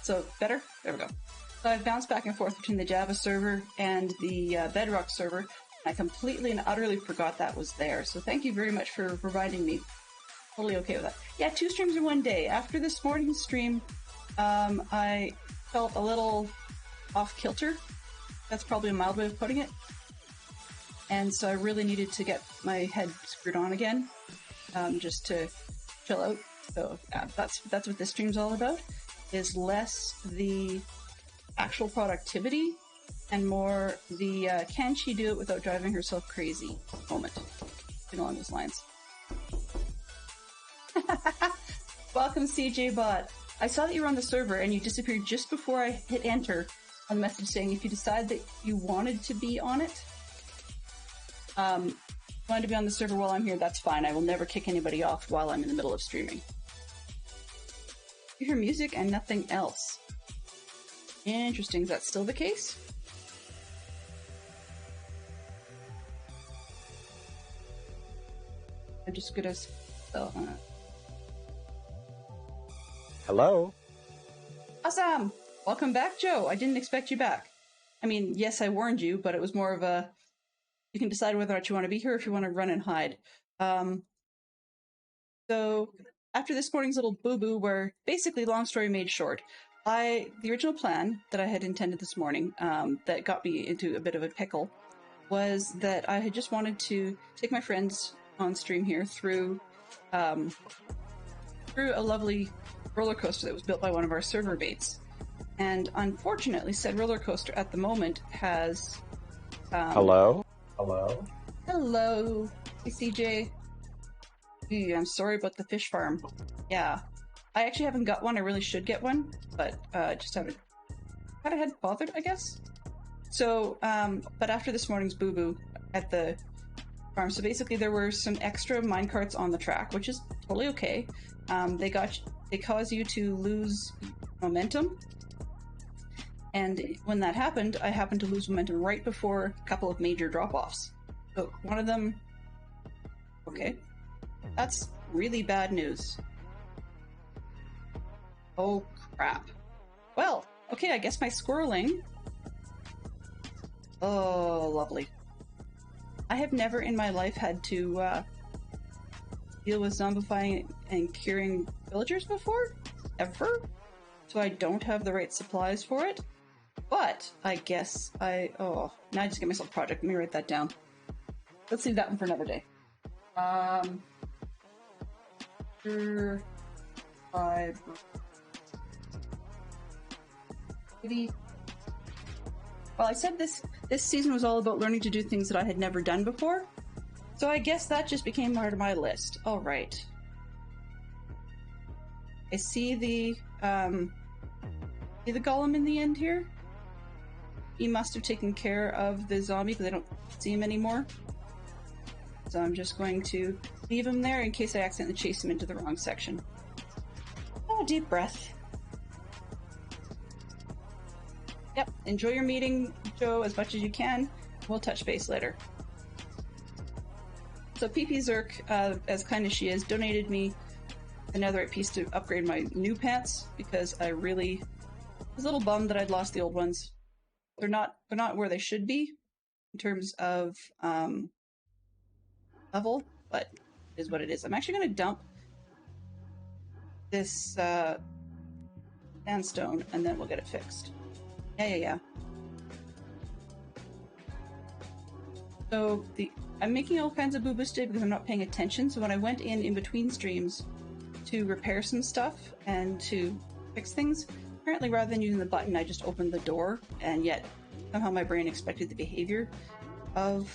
So better? There we go. So I've bounced back and forth between the Java server and the Bedrock server. I completely and utterly forgot that was there. So thank you very much for reminding me. Totally okay with that. Yeah, 2 streams in one day. After this morning's stream, I felt a little off kilter. That's probably a mild way of putting it. And so I really needed to get my head screwed on again, just to chill out. So yeah, that's what this stream's all about, is less the actual productivity and more the can she do it without driving herself crazy moment. Something along those lines. Welcome, CJ Bot. I saw that you were on the server and you disappeared just before I hit enter on the message saying if you decide that you wanted to be on it, wanted to be on the server while I'm here, that's fine. I will never kick anybody off while I'm in the middle of streaming. You hear music and nothing else. Interesting. Is that still the case? I'm just gonna spell that. Hello. Awesome! Welcome back, Joe. I didn't expect you back. I mean, yes, I warned you, but it was more of a... You can decide whether or not you want to be here or if you want to run and hide. So, after this morning's little boo-boo, where basically, long story made short, the original plan that I had intended this morning, that got me into a bit of a pickle, was that I had just wanted to take my friends on stream here through a lovely roller coaster that was built by one of our server mates. And unfortunately, said roller coaster at the moment has... Hello? Hello? Hello, hey, CJ. Ew, I'm sorry about the fish farm. Yeah. I actually haven't got one. I really should get one, but just haven't bothered, I guess. So, but after this morning's boo-boo at the farm, so basically there were some extra minecarts on the track, which is totally okay. They cause you to lose momentum. And when that happened, I happened to lose momentum right before a couple of major drop-offs. So one of them... Okay. That's really bad news. Oh, crap. Well, okay, I guess my squirreling... Oh, lovely. I have never in my life had to deal with zombifying and curing villagers before. Ever. So I don't have the right supplies for it. But I guess now I just get myself a project. Let me write that down. Let's leave that one for another day. Well, I said this season was all about learning to do things that I had never done before, so I guess that just became part of my list. All right. I see the golem in the end here. He must have taken care of the zombie because I don't see him anymore. So I'm just going to leave him there in case I accidentally chase him into the wrong section. Oh, deep breath. Yep, enjoy your meeting, Joe, as much as you can. We'll touch base later. So PP Zerk, as kind as she is, donated me a netherite piece to upgrade my new pants because I really was a little bummed that I'd lost the old ones. They're not where they should be in terms of level, but it is what it is. I'm actually going to dump this sandstone and then we'll get it fixed. Yeah. So I'm making all kinds of boo-boos today because I'm not paying attention. So when I went in between streams to repair some stuff and to fix things, apparently rather than using the button, I just opened the door, and yet somehow my brain expected the behavior of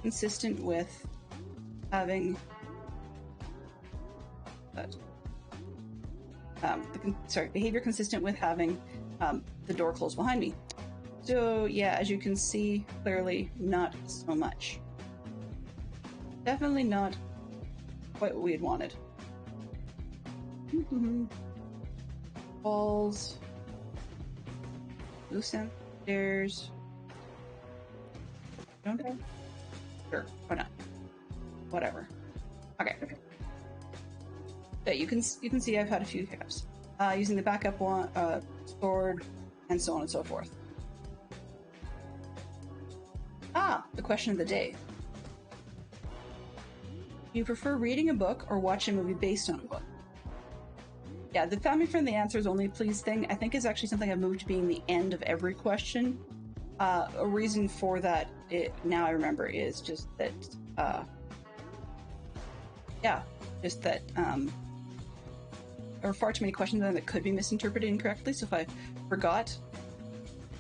consistent with having behavior consistent with having the door closed behind me. So yeah, as you can see, clearly not so much. Definitely not quite what we had wanted. Walls. Loose end stairs. Don't I? Sure, why not? Whatever. Okay. But you can see I've had a few hiccups using the backup one, sword, and so on and so forth. The question of the day. Do you prefer reading a book or watching a movie based on a book? Yeah, the family-friendly answers only please thing, I think, is actually something I've moved to being the end of every question. A reason for that, now I remember, is just that, there are far too many questions on that could be misinterpreted incorrectly, so if I forgot to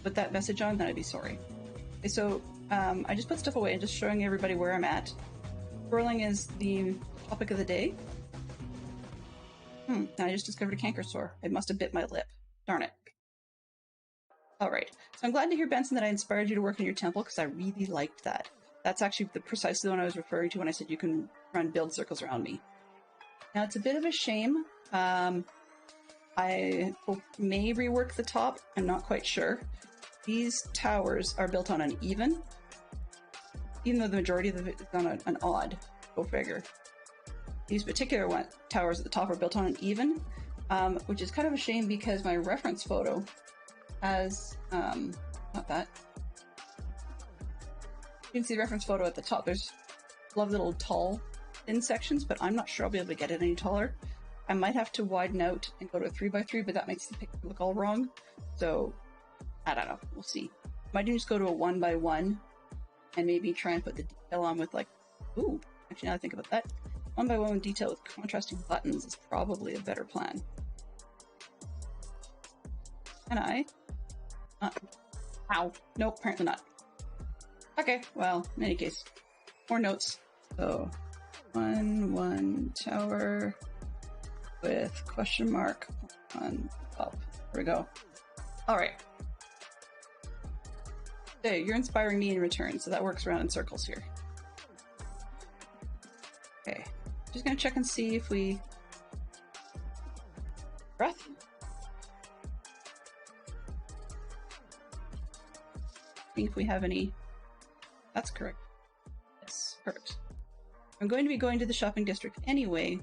put that message on, then I'd be sorry. Okay, so, I just put stuff away and just showing everybody where I'm at. Swirling is the topic of the day. I just discovered a canker sore. It must have bit my lip. Darn it. Alright, so I'm glad to hear, Benson, that I inspired you to work in your temple, because I really liked that. That's actually precisely the one I was referring to when I said you can run build circles around me. Now, it's a bit of a shame. I may rework the top. I'm not quite sure. These towers are built on an even though the majority of it is on an odd. Go figure. These particular towers at the top are built on an even, which is kind of a shame because my reference photo has, not that. You can see the reference photo at the top. There's lovely little tall, thin sections, but I'm not sure I'll be able to get it any taller. I might have to widen out and go to a 3x3, but that makes the picture look all wrong. So, I don't know. We'll see. Might just go to a 1x1 and maybe try and put the detail on with actually now I think about that. 1x1 with detail with contrasting buttons is probably a better plan. Can I? Ow. Nope, apparently not. Okay, well, in any case, more notes. So, 1 tower with question mark on top. There we go. Alright. Hey, you're inspiring me in return, so that works around in circles here. Okay. Just gonna check and see if we... Breath? See if we have any... That's correct. Yes, perfect. I'm going to be going to the shopping district anyway,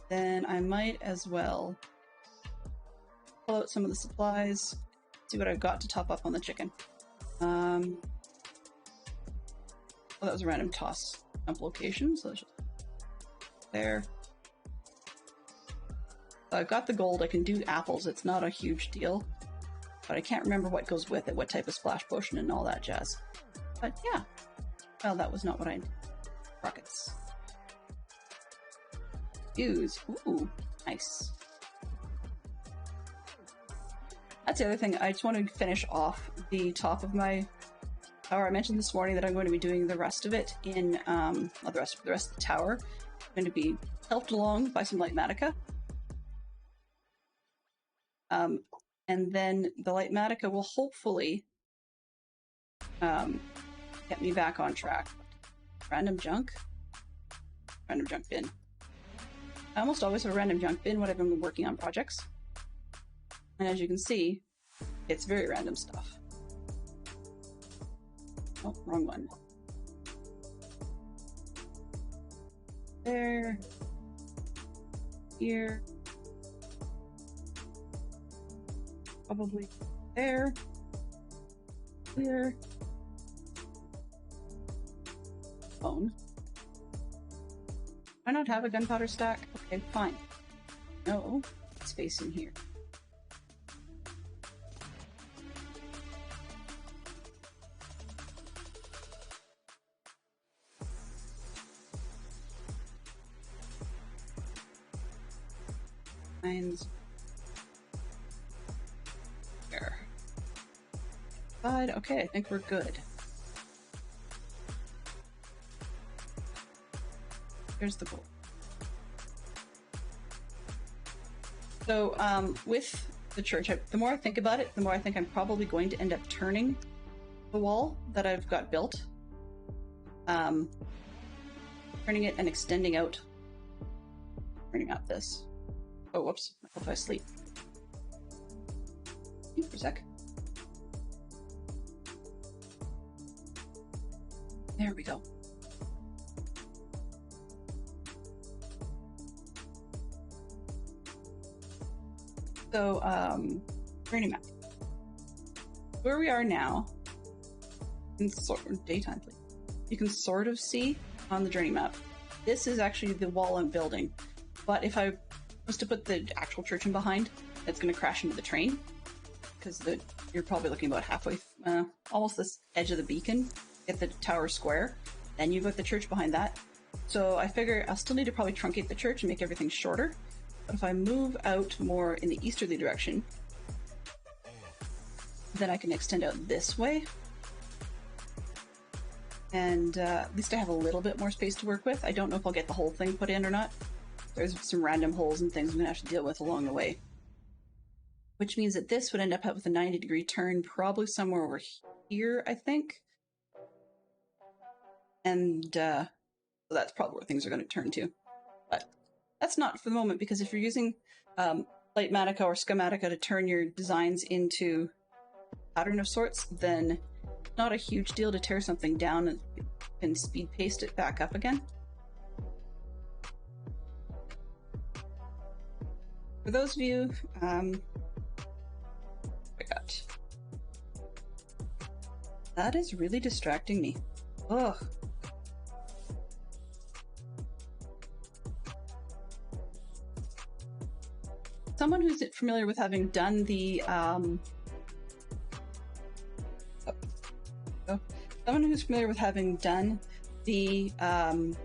then I might as well pull out some of the supplies, see what I've got to top up on the chicken. Well, that was a random toss dump location, so let's just there. So I've got the gold, I can do apples, it's not a huge deal. But I can't remember what goes with it, what type of splash potion and all that jazz. But yeah. Well, that was not what I did. Rockets. Use. Ooh, nice. That's the other thing, I just want to finish off the top of my tower. I mentioned this morning that I'm going to be doing the rest of it in, the rest of the tower. I'm going to be helped along by some Lightmatica. And then the Lightmatica will hopefully get me back on track. Random junk? Random junk bin. I almost always have a random junk bin when I've been working on projects. And as you can see, it's very random stuff. Oh, wrong one. There. Here. Probably there. Here. Phone. I not have a gunpowder stack? Okay, fine. No space in here. There. But okay, I think we're good. Here's the goal. So, with the church, the more I think about it, the more I think I'm probably going to end up turning the wall that I've got built. Turning it and extending out. Turning out this. Oh, whoops. I hope I sleep. For a sec. There we go. So, journey map. Where we are now, in daytime, please. You can sort of see on the journey map. This is actually the wall I'm building, but if I was to put the actual church in behind, it's going to crash into the train because you're probably looking about halfway, almost this edge of the beacon, get the tower square, then you've got the church behind that. So I figure I'll still need to probably truncate the church and make everything shorter. But if I move out more in the easterly direction, then I can extend out this way. And at least I have a little bit more space to work with. I don't know if I'll get the whole thing put in or not. There's some random holes and things I'm going to have to deal with along the way. Which means that this would end up with a 90-degree turn, probably somewhere over here, I think. And so that's probably where things are going to turn to. But that's not for the moment, because if you're using Litematica or Schematica to turn your designs into pattern of sorts, then it's not a huge deal to tear something down and speed paste it back up again. For those of you, that is really distracting me. Ugh. Someone who's familiar with having done the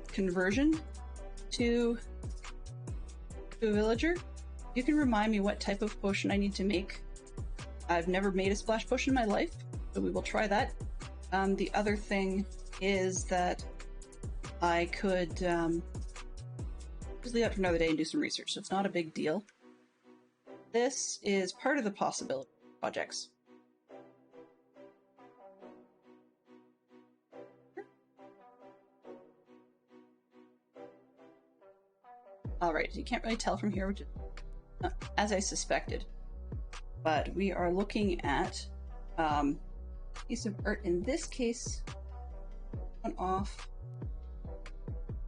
conversion to a villager, you can remind me what type of potion I need to make. I've never made a splash potion in my life, so we will try that. The other thing is that I could just leave that for another day and do some research, so it's not a big deal. This is part of the possibility projects. Alright, you can't really tell from here, which is as I suspected. But we are looking at piece of art, in this case, one off,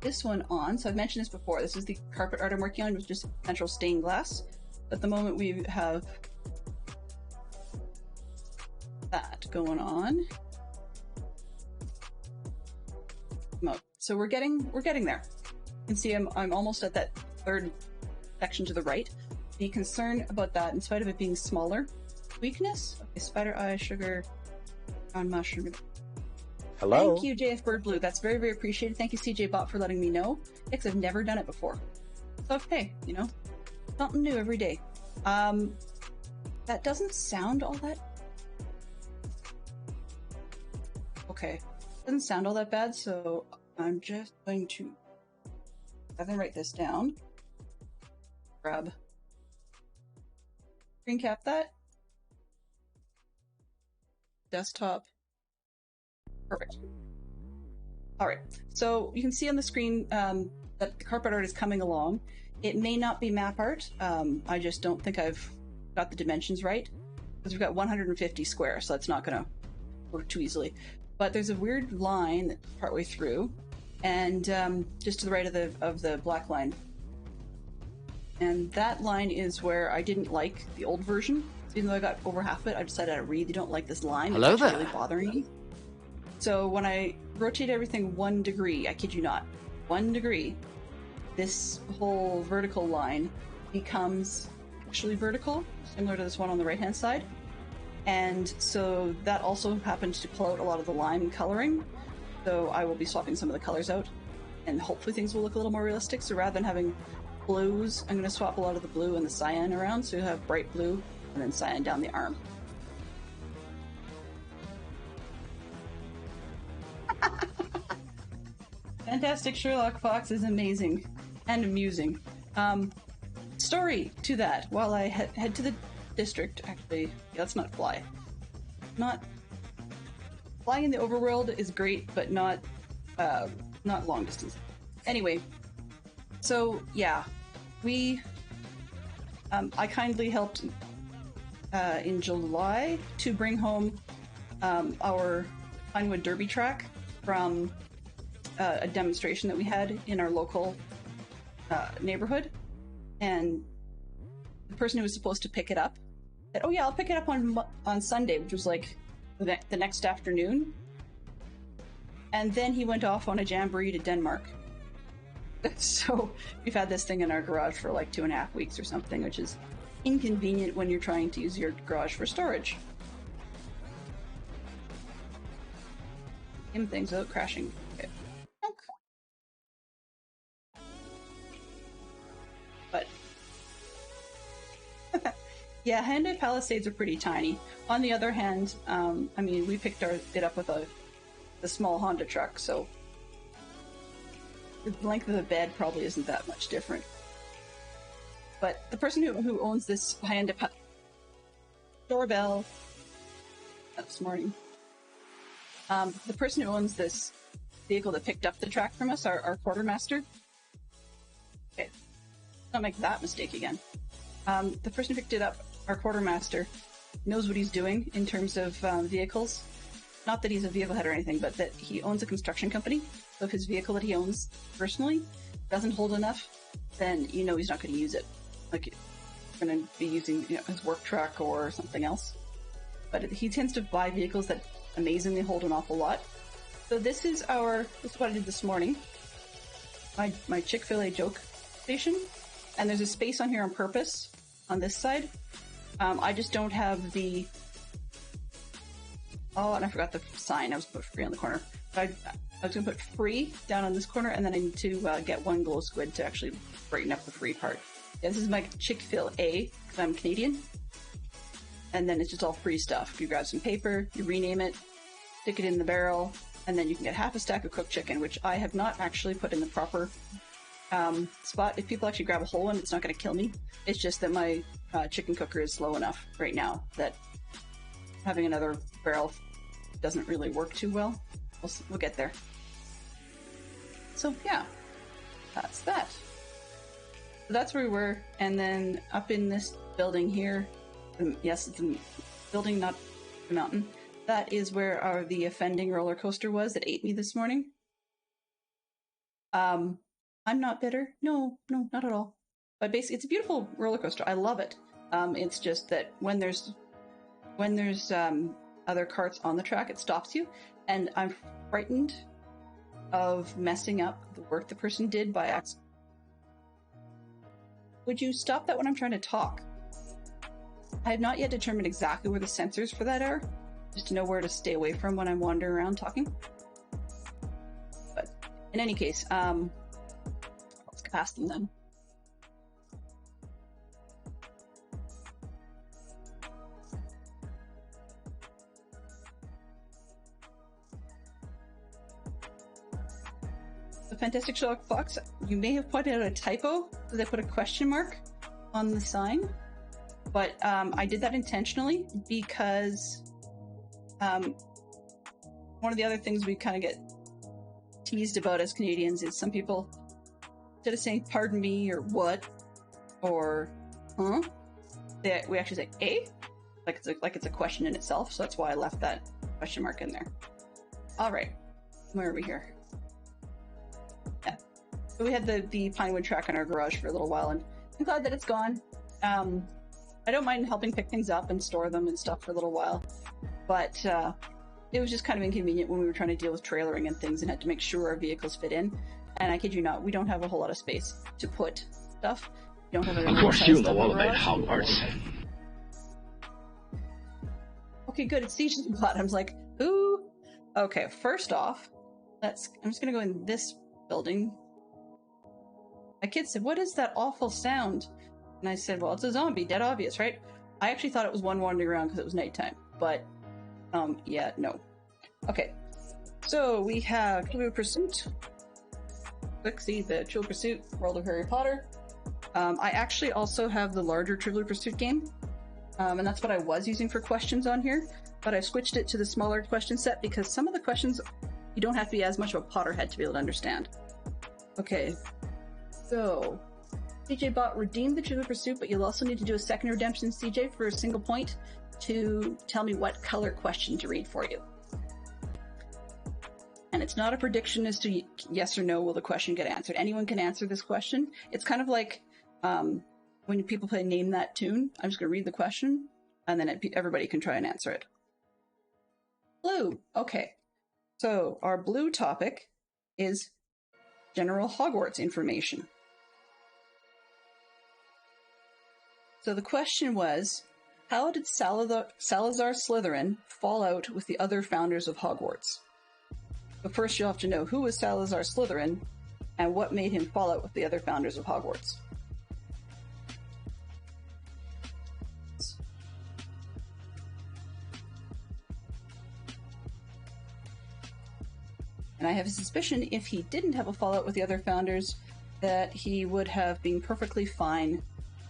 this one on. So I've mentioned this before. This is the carpet art I'm working on, with just central stained glass. At the moment we have that going on. So we're getting there. You can see I'm almost at that third section to the right. Be concerned about that in spite of it being smaller. Weakness? Okay, spider eye, sugar, brown mushroom. Hello? Thank you, JF Bird Blue. That's very, very appreciated. Thank you, CJ Bot, for letting me know, because I've never done it before. So, hey, you know, something new every day. That doesn't sound all that... Okay. Doesn't sound all that bad, so I'm just going to rather than write this down. Grab. Screen cap that. Desktop. Perfect. Alright, so you can see on the screen that the carpet art is coming along. It may not be map art. I just don't think I've got the dimensions right. Because we've got 150 squares, so that's not going to work too easily. But there's a weird line partway through, and just to the right of the black line. And that line is where I didn't like the old version. Even though I got over half of it, I decided I really don't like this line. Hello it's there. really bothering me. So when I rotate everything 1 degree, I kid you not, 1 degree, this whole vertical line becomes actually vertical, similar to this one on the right-hand side. And so that also happens to pull out a lot of the lime coloring. So I will be swapping some of the colors out, and hopefully things will look a little more realistic. So rather than having blues, I'm going to swap a lot of the blue and the cyan around, so you have bright blue and then cyan down the arm. Fantastic Sherlock Fox is amazing and amusing. Story to that, while I head to the district, actually, let's not fly. Flying in the overworld is great, but not long distance. Anyway, so yeah, I kindly helped in July to bring home our Pinewood Derby track from a demonstration that we had in our local neighborhood, and the person who was supposed to pick it up said, "Oh yeah, I'll pick it up on Sunday," which was like the next afternoon. And then he went off on a jamboree to Denmark. So we've had this thing in our garage for like 2.5 weeks or something, which is inconvenient when you're trying to use your garage for storage. Him things without crashing. Okay. But yeah, Hyundai Palisades are pretty tiny. On the other hand, I mean, we picked it up with a small Honda truck, so the length of the bed probably isn't that much different. But the person who owns this Hyundai doorbell this morning, the person who owns this vehicle that picked up the track from us, our quartermaster. Okay, don't make that mistake again. The person who picked it up, our quartermaster, knows what he's doing in terms of vehicles. Not that he's a vehicle head or anything, but that he owns a construction company. So if his vehicle that he owns personally doesn't hold enough, then you know he's not going to use it. Like, he's going to be using his work truck or something else. But he tends to buy vehicles that amazingly hold an awful lot. So this is what I did this morning. My Chick-fil-A joke station. And there's a space on here on purpose on this side. I just don't have the... Oh, and I forgot the sign. I was going to put free on the corner. But I was going to put free down on this corner, and then I need to get one glow squid to actually brighten up the free part. Yeah, this is my Chick-fil-A, because I'm Canadian. And then it's just all free stuff. You grab some paper, you rename it, stick it in the barrel, and then you can get half a stack of cooked chicken, which I have not actually put in the proper spot. If people actually grab a whole one, it's not going to kill me. It's just that my chicken cooker is slow enough right now that having another barrel doesn't really work too well. We'll get there. So yeah, that's that. So that's where we were, and then up in this building here, yes, it's a building, not the mountain. That is where the offending roller coaster was that ate me this morning. I'm not bitter. No, not at all. But basically, it's a beautiful roller coaster. I love it. It's just that when there's other carts on the track, it stops you, and I'm frightened of messing up the work the person did by accident. Would you stop that when I'm trying to talk? I have not yet determined exactly where the sensors for that are, just to know where to stay away from when I'm wandering around talking. But in any case, let's get past them then. The Fantastic Sherlock Fox, you may have pointed out a typo, because I put a question mark on the sign, but I did that intentionally because one of the other things we kind of get teased about as Canadians is some people, instead of saying pardon me or what or huh, we actually say eh, like it's a question in itself. So that's why I left that question mark in there. All right, where are we here? Yeah, so we had the Pinewood track in our garage for a little while, and I'm glad that it's gone. I don't mind helping pick things up and store them and stuff for a little while, but it was just kind of inconvenient when we were trying to deal with trailering and things and had to make sure our vehicles fit in. And I kid you not, we don't have a whole lot of space to put stuff. We don't have a Of course, you know all about how it works. Okay, good. It's Siege's Bottoms. Like, ooh. Okay, first off, I'm just gonna go in this building. My kid said, "What is that awful sound?" And I said, "Well, it's a zombie. Dead obvious, right?" I actually thought it was one wandering around because it was nighttime, but yeah, no. Okay, so we have Trivial Pursuit. Let's see, the Trivial Pursuit, World of Harry Potter. I actually also have the larger Trivial Pursuit game, and that's what I was using for questions on here, but I switched it to the smaller question set because some of the questions you don't have to be as much of a Potterhead to be able to understand. Okay, so CJ Bot redeemed the Trivial Pursuit, but you'll also need to do a second redemption, CJ, for a single point to tell me what color question to read for you. And it's not a prediction as to yes or no will the question get answered. Anyone can answer this question. It's kind of like when people play Name That Tune, I'm just going to read the question, and then everybody can try and answer it. Blue. Okay. So our blue topic is general Hogwarts information. So the question was, how did Salazar Slytherin fall out with the other founders of Hogwarts? But first you'll have to know who was Salazar Slytherin and what made him fall out with the other founders of Hogwarts. And I have a suspicion if he didn't have a fallout with the other founders, that he would have been perfectly fine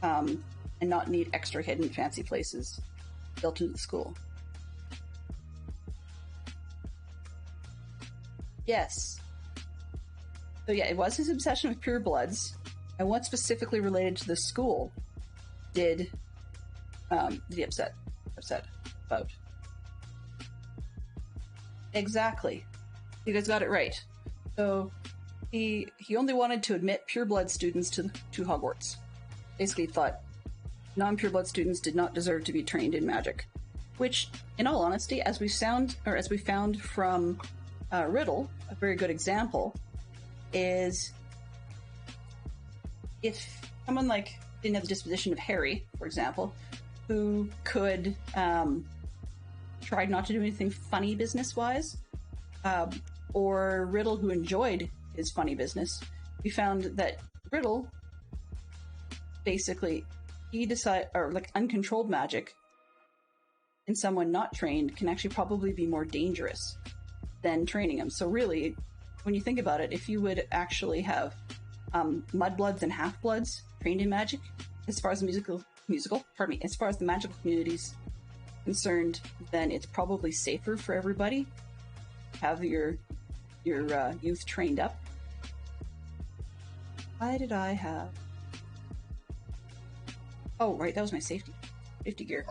and not need extra hidden fancy places built into the school. Yes. So yeah, it was his obsession with purebloods, and what specifically related to the school did he upset about? Exactly. You guys got it right. So he only wanted to admit pureblood students to Hogwarts. Basically thought non-pureblood students did not deserve to be trained in magic. Which, in all honesty, as we found from Riddle, a very good example, is if someone like didn't have the disposition of Harry, for example, who could try not to do anything funny business-wise, or Riddle who enjoyed his funny business, we found that Riddle basically uncontrolled magic in someone not trained can actually probably be more dangerous than training him. So really, when you think about it, if you would actually have mudbloods and half-bloods trained in magic, as far as as far as the magical community's concerned, then it's probably safer for everybody to have your youth trained up. Why did I have... Oh, right, that was my safety gear.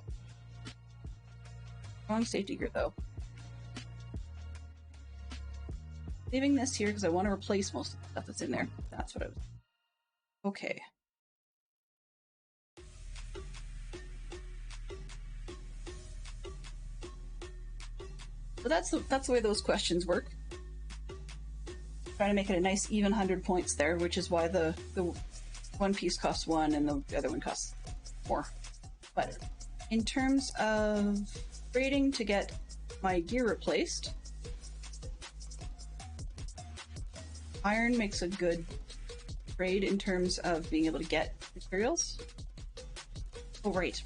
Wrong safety gear, though. Leaving this here because I want to replace most of the stuff that's in there. That's what I was... Okay. So that's the way those questions work. Trying to make it a nice even 100 points there, which is why the one piece costs 1 and the other one costs 4. But in terms of grading to get my gear replaced, iron makes a good grade in terms of being able to get materials. Oh, right.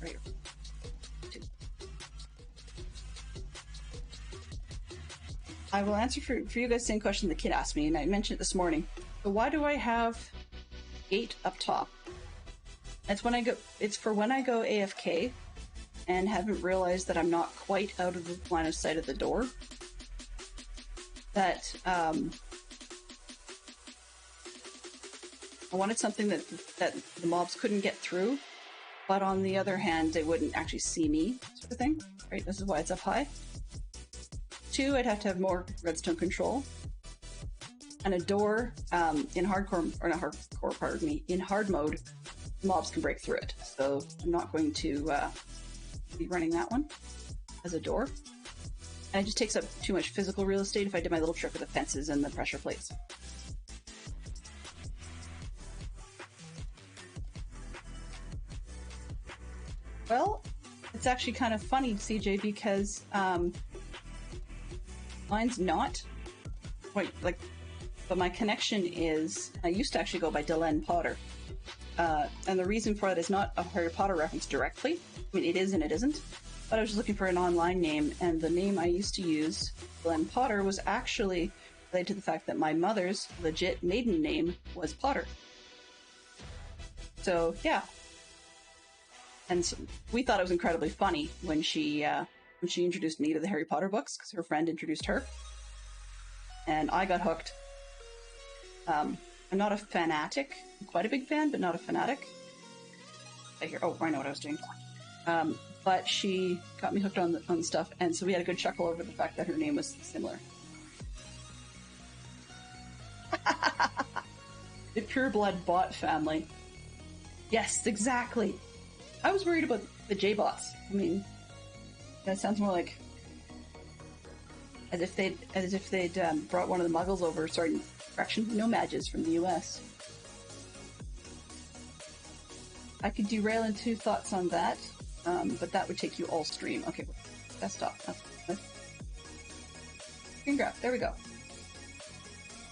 I will answer for you guys the same question the kid asked me, and I mentioned it this morning. So why do I have 8 up top? It's for when I go AFK and haven't realized that I'm not quite out of the line of sight of the door. That I wanted something that the mobs couldn't get through, but on the other hand, they wouldn't actually see me, sort of thing. Right? This is why it's up high. 2, I'd have to have more redstone control. And a door, in hardcore, or not hardcore, pardon me, in hard mode, mobs can break through it. So I'm not going to be running that one as a door. And it just takes up too much physical real estate if I did my little trick with the fences and the pressure plates. Well, it's actually kind of funny, CJ, because mine's not quite like, but my connection is, I used to actually go by Delenn Potter. And the reason for that is not a Harry Potter reference directly. I mean, it is and it isn't. But I was just looking for an online name, and the name I used to use, Delenn Potter, was actually related to the fact that my mother's legit maiden name was Potter. So, yeah. And so we thought it was incredibly funny when she introduced me to the Harry Potter books, because her friend introduced her. And I got hooked. I'm not a fanatic. I'm quite a big fan, but not a fanatic. I know what I was doing. But she got me hooked on the stuff, and so we had a good chuckle over the fact that her name was similar. The pureblood bot family. Yes, exactly. I was worried about the J-bots. I mean, that sounds more like as if they'd brought one of the Muggles over. Sorry, correction, no Mages from the U.S. I could derail in 2 thoughts on that, but that would take you all stream. Okay, desktop. Screen grab. There we go.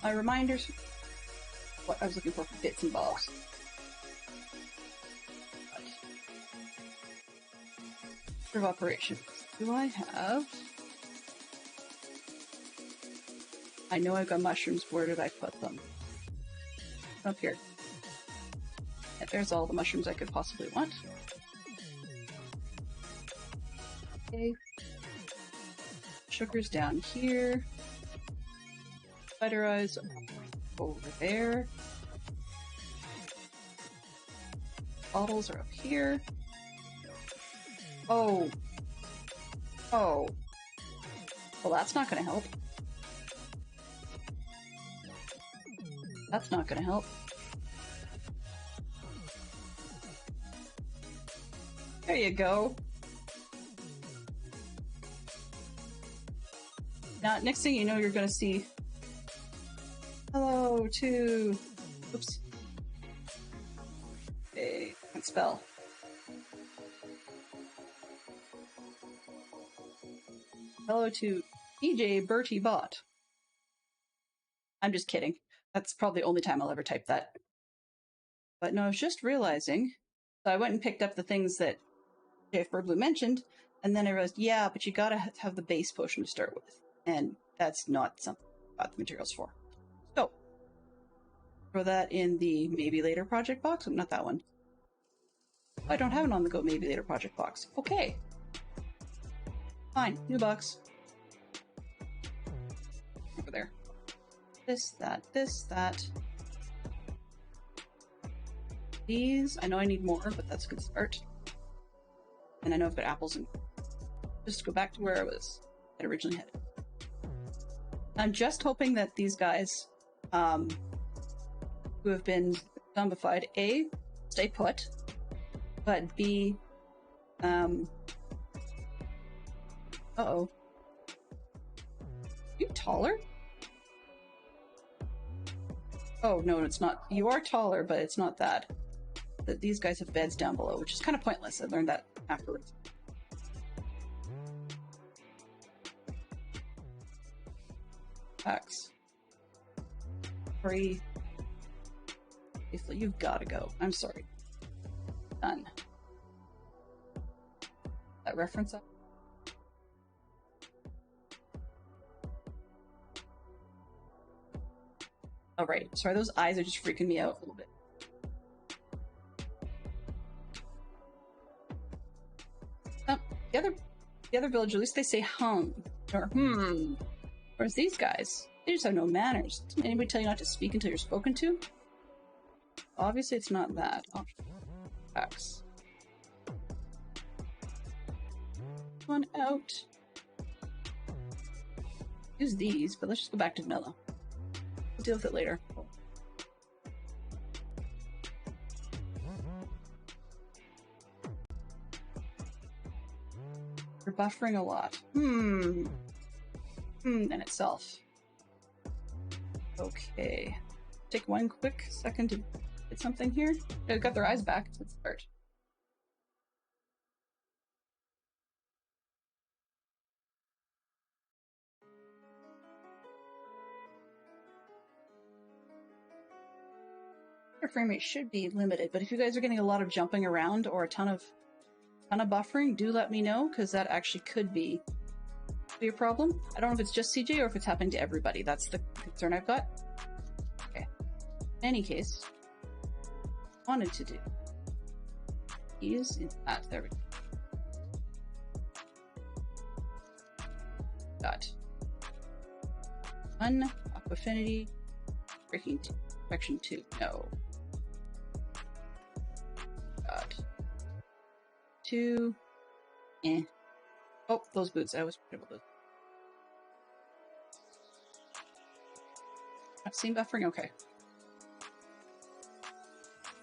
My reminders. What I was looking for bits and bobs. Of operations. Do I have? I know I've got mushrooms. Where did I put them? Up here. Yeah, there's all the mushrooms I could possibly want. Okay. Sugar's down here. Spider eyes over there. Bottles are up here. Oh. Oh. Well, that's not gonna help. That's not gonna help. There you go. Now, next thing you know, you're gonna see... Hello to... Oops. Okay, can't spell. Hello to EJ Bertie Bot. I'm just kidding. That's probably the only time I'll ever type that. But no, I was just realizing. So I went and picked up the things that JF Burblue mentioned, and then I realized, yeah, but you gotta have the base potion to start with. And that's not something I got the materials for. So, throw that in the Maybe Later project box. Not that one. I don't have an on-the-go Maybe Later project box. Okay. Fine. New box. Over there. This, that, this, that. These. I know I need more, but that's a good start. And I know I've got apples and... Just go back to where I was originally headed. I'm just hoping that these guys, who have been zombified, A, stay put, but B, uh-oh. You taller? Oh, no, it's not. You are taller, but it's not that. That these guys have beds down below, which is kind of pointless. I learned that afterwards. Packs. Free. You've got to go. I'm sorry. Done. That reference up. All right. Sorry, those eyes are just freaking me out a little bit. Oh, the other village, at least they say hung or Whereas these guys, they just have no manners. Doesn't anybody tell you not to speak until you're spoken to? Obviously, it's not that. X. One out. Use these, but let's just go back to vanilla. We'll deal with it later. You're buffering a lot. In itself. Okay. Take one quick second to get something here. They've got their eyes back. Let's start. Your frame rate should be limited, but if you guys are getting a lot of jumping around or a ton of buffering, do let me know, because that actually could be a problem. I don't know if it's just CJ or if it's happening to everybody. That's the concern I've got. Okay. In any case, wanted to do these in that. There we go. Got one Aquafinity, breaking section 2. No. Got 2. Oh, those boots. I was worried about those. I've seen buffering? Okay.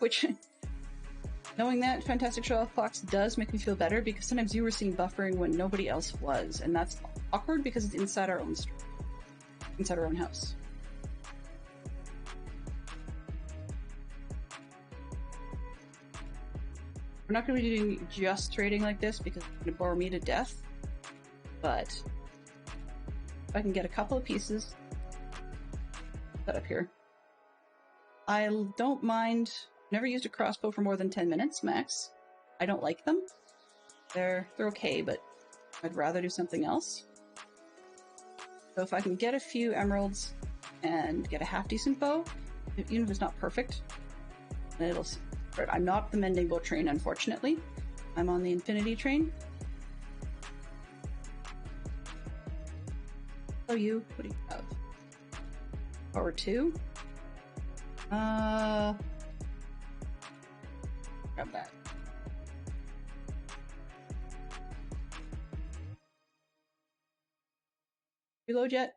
Which, Knowing that Fantastic Show Off Fox does make me feel better, because sometimes you were seeing buffering when nobody else was, and that's awkward because it's inside our own street, inside our own house. We're not going to be doing just trading like this because it's going to bore me to death, but if I can get a couple of pieces set up here. I don't mind. Never used a crossbow for more than 10 minutes max. I don't like them. They're okay, but I'd rather do something else. So if I can get a few emeralds and get a half decent bow, even if it's not perfect, then it'll. I'm not the mending bow train, unfortunately. I'm on the infinity train. Oh, you? What do you have? Power 2? Grab that. Reload yet?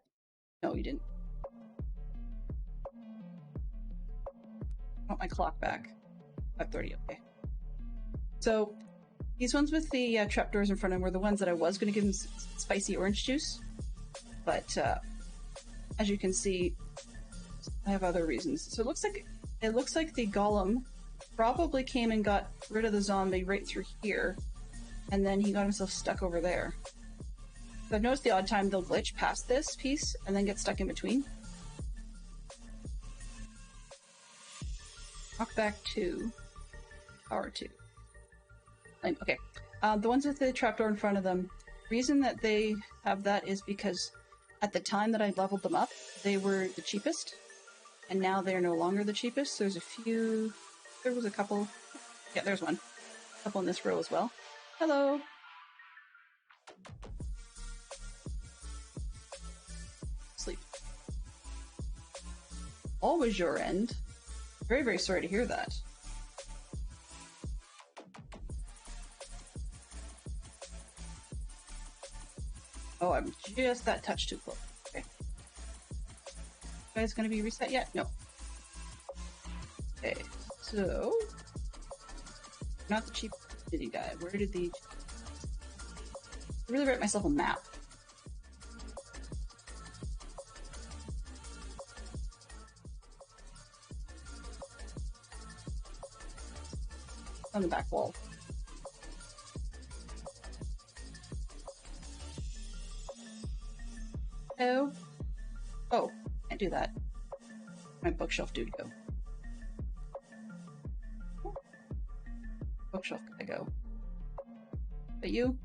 No, you didn't. I want my clock back. 5:30, okay. So, these ones with the trapdoors in front of them were the ones that I was going to give them spicy orange juice. But, as you can see, I have other reasons. So it looks like the golem probably came and got rid of the zombie right through here, and then he got himself stuck over there. So I've noticed the odd time they'll glitch past this piece and then get stuck in between. Walk back to Power 2. Okay. The ones with the trapdoor in front of them, reason that they have that is because at the time that I leveled them up, they were the cheapest, and now they're no longer the cheapest. There's a few. There was a couple. Yeah, there's one. A couple in this row as well. Hello. Sleep. Always your end. Very, very sorry to hear that. Oh, I'm just that touch too close. Okay. You guys gonna be reset yet? No. Okay, so... Not the cheap city guy. Where did the... I really write myself a map. On the back wall. No. Oh, can't do that. My bookshelf dude go. Bookshelf gotta go. But you?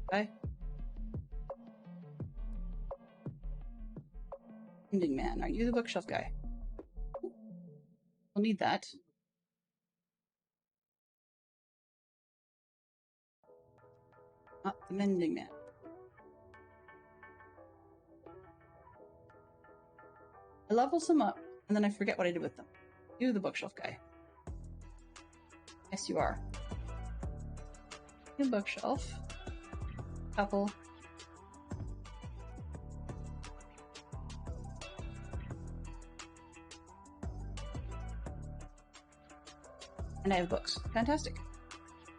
Bye. Ending man, are you the bookshelf guy? We'll need that. Not the mending man. I level some up, and then I forget what I did with them. You, the bookshelf guy. Yes, you are. You, bookshelf. Couple. And I have books. Fantastic.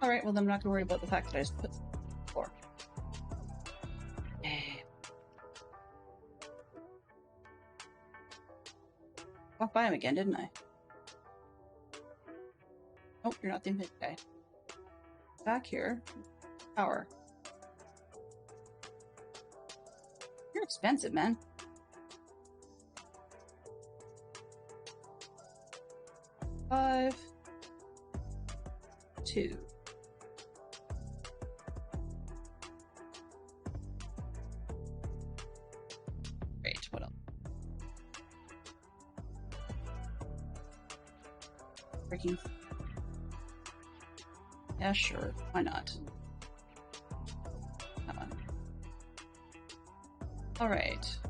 Alright, well then I'm not going to worry about the fact that I just put 4. Walked by him again, didn't I? Oh, you're not the infinite guy. Back here. Power. You're expensive, man. Five. 2. Great, what else? Breaking. Yeah, sure. Why not? Come on. Alright. Still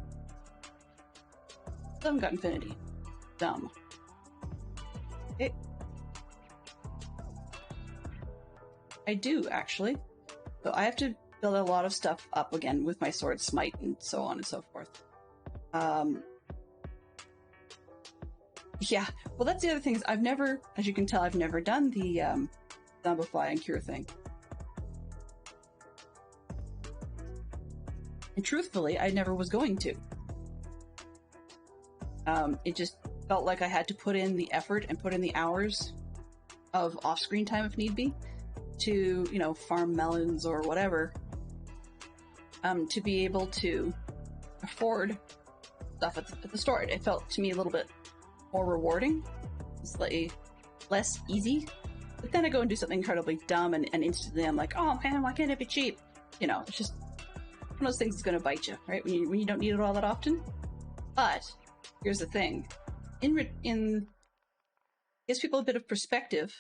haven't got infinity. Dumb. Okay. I do, actually. So I have to build a lot of stuff up again with my sword smite and so on and so forth. Yeah, well, that's the other thing is I've never, as you can tell, I've never done the Zombify and Cure thing. And truthfully, I never was going to. It just felt like I had to put in the effort and put in the hours of off-screen time if need be to, you know, farm melons or whatever, to be able to afford stuff at the store. It felt to me a little bit more rewarding, slightly less easy. But then I go and do something incredibly dumb, and instantly I'm like, oh man, why can't it be cheap? You know, it's just one of those things that's going to bite you, right? When you don't need it all that often. But here's the thing: in gives people a bit of perspective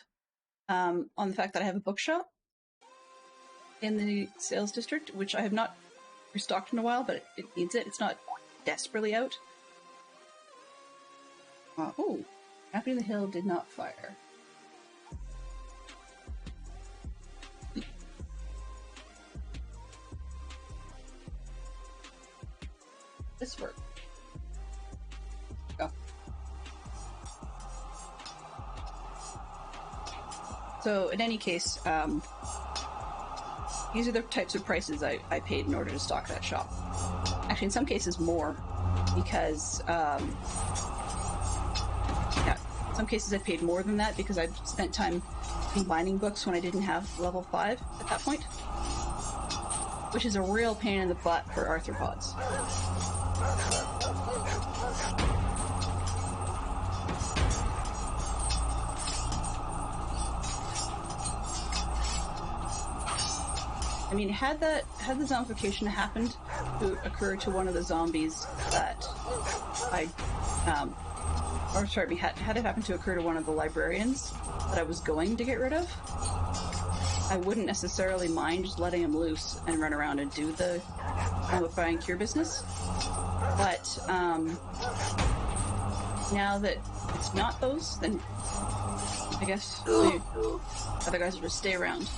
on the fact that I have a bookshop in the sales district, which I have not restocked in a while, but it needs it. It's not desperately out. Oh, Happy in the Hill did not fire. This worked. Go. So, in any case, these are the types of prices I paid in order to stock that shop. Actually, in some cases more, because, yeah, in some cases I paid more than that because I'd spent time combining books when I didn't have level 5 at that point, which is a real pain in the butt for arthropods. I mean, had the zombification happened to occur to one of the zombies that I, or sorry, had it happened to occur to one of the librarians that I was going to get rid of, I wouldn't necessarily mind just letting him loose and run around and do the Zombify and Cure business. But now that it's not those, then I guess the other guys will just stay around.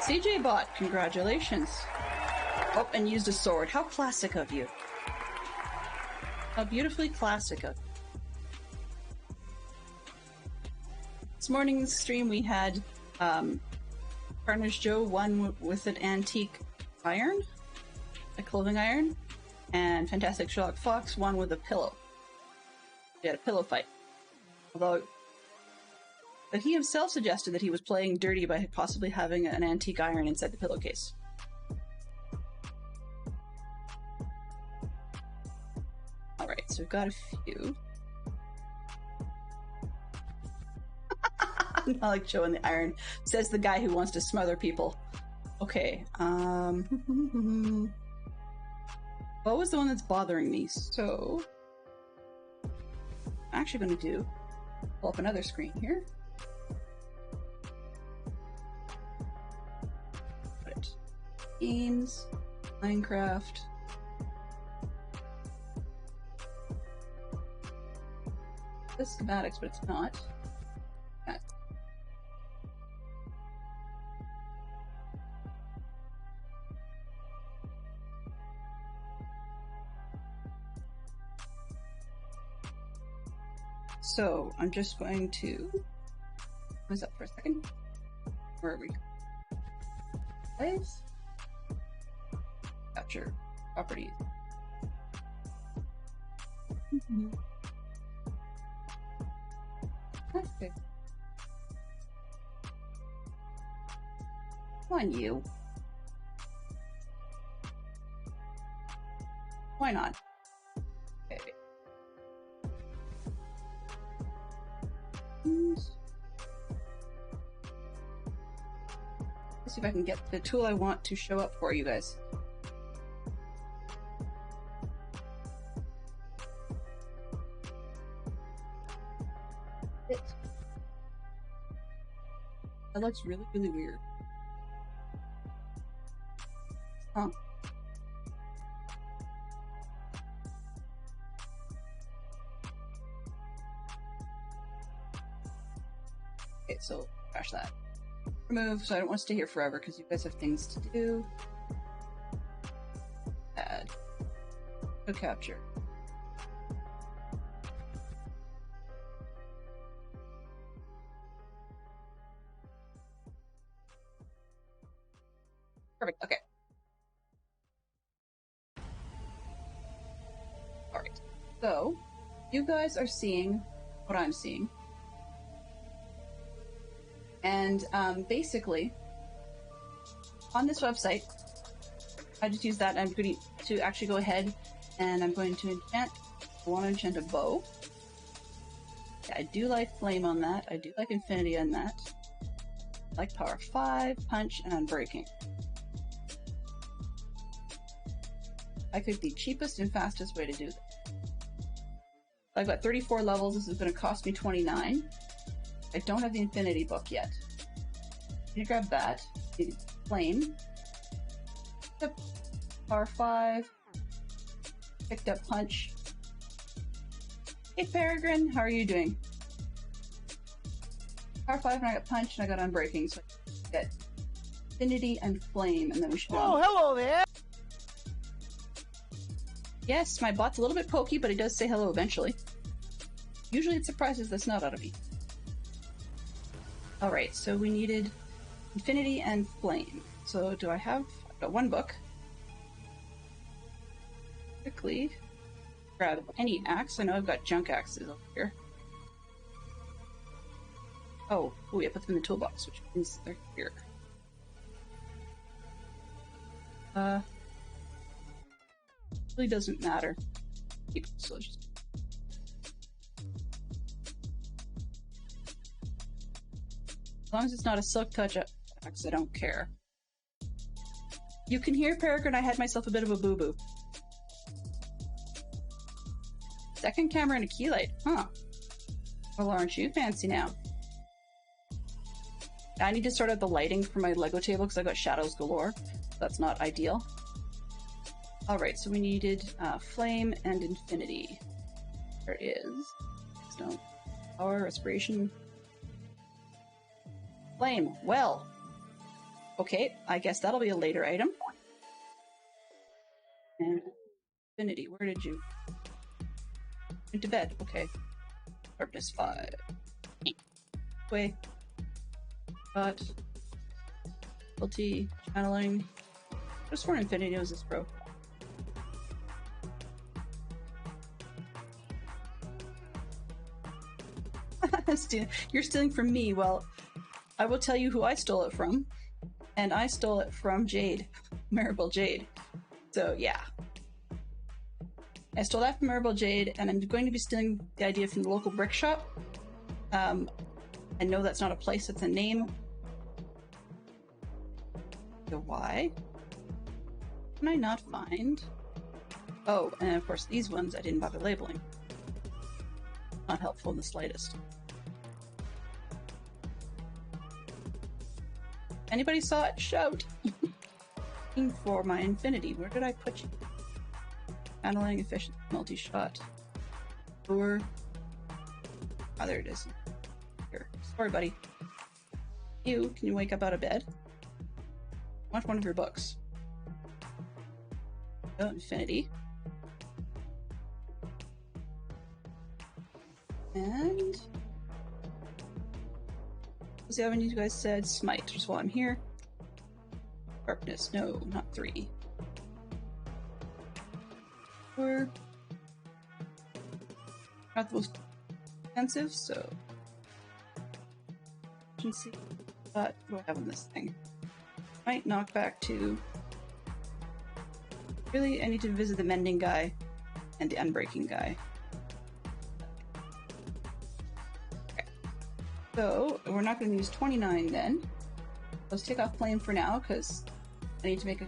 CJ Bot, congratulations. Oh, and used a sword. How classic of you. How beautifully classic of you. This morning's stream we had Carnage Joe won with an antique iron, a clothing iron, and Fantastic Sherlock Fox won with a pillow. We had a pillow fight. But he himself suggested that he was playing dirty by possibly having an antique iron inside the pillowcase. Alright, so we've got a few. Not like showing the iron. Says the guy who wants to smother people. Okay, what was the one that's bothering me? So, I'm actually going to pull up another screen here. Games, Minecraft. This schematics, but it's not. Okay. So I'm just going to pause up for a second. Where are we? Place. Capture properties. Okay. Come on, you. Why not? Okay. Let's see if I can get the tool I want to show up for you guys. That looks really, really weird. Huh. Okay, so crash that. remove, so I don't want to stay here forever because you guys have things to do. Add. No capture. Perfect, okay. Alright, so you guys are seeing what I'm seeing. And basically, on this website, I just use that. I'm going to actually go ahead and I'm going to enchant. I want to enchant a bow. Yeah, I do like flame on that. I do like infinity on that. I like power 5, punch, and unbreaking. I think the cheapest and fastest way to do this. I've got 34 levels. This is going to cost me 29. I don't have the infinity book yet. I'm going to grab that. Flame. Yep. Power 5. Picked up punch. Hey Peregrine, how are you doing? Power 5 and I got punch and I got unbreaking, so I get infinity and flame, and then we should go. Oh, hello there! Yes, my bot's a little bit pokey, but it does say hello eventually. Usually it surprises the snot out of me. Alright, so we needed infinity and flame. So do I have... I've got one book. Quickly grab any axe. I know I've got junk axes over here. Oh, yeah, put them in the toolbox, which means they're here. Really doesn't matter. So just... As long as it's not a silk touch axe, I don't care. You can hear, Peregrine, I had myself a bit of a boo-boo. Second camera and a key light, huh? Well, aren't you fancy now? I need to sort out the lighting for my Lego table because I've got shadows galore. That's not ideal. Alright, so we needed flame and infinity. There is. Stone. Power, respiration. Flame. Well. Okay, I guess that'll be a later item. And infinity, where did you... Went to bed, okay. Sharpness 5. Way. Got. Ability. Channeling. Just for infinity knows this, bro. You're stealing from me. Well, I will tell you who I stole it from. And I stole it from Jade. Maribel Jade. So, yeah. I stole that from Maribel Jade, and I'm going to be stealing the idea from the local brick shop. I know that's not a place, it's a name. So why can I not find... Oh, and of course these ones I didn't bother labeling. Not helpful in the slightest. Anybody saw it? Shout! Looking for my infinity. Where did I put you? Channeling, efficient, multi-shot. Lure. Oh, there it is. Here. Sorry, buddy. You, can you wake up out of bed? I want one of your books. Oh, infinity. And... what's the other one you guys said? Smite, just while I'm here. Sharpness, no, not 3. 4. Not the most expensive, so... efficiency. But what do I have on this thing? Might knock back to... Really, I need to visit the mending guy and the unbreaking guy. So, we're not going to use 29 then. Let's take off flame for now, because I need to make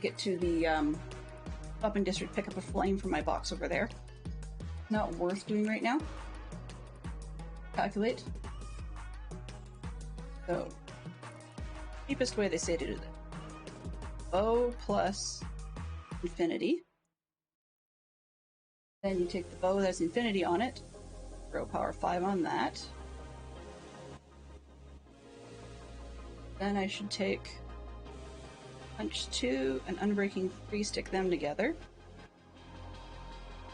it to the shopping district, pick up a flame from my box over there. Not worth doing right now. Calculate. So, cheapest way they say to do that. Bow plus infinity. Then you take the bow that has infinity on it, throw power 5 on that. Then I should take Punch 2 and Unbreaking 3, stick them together.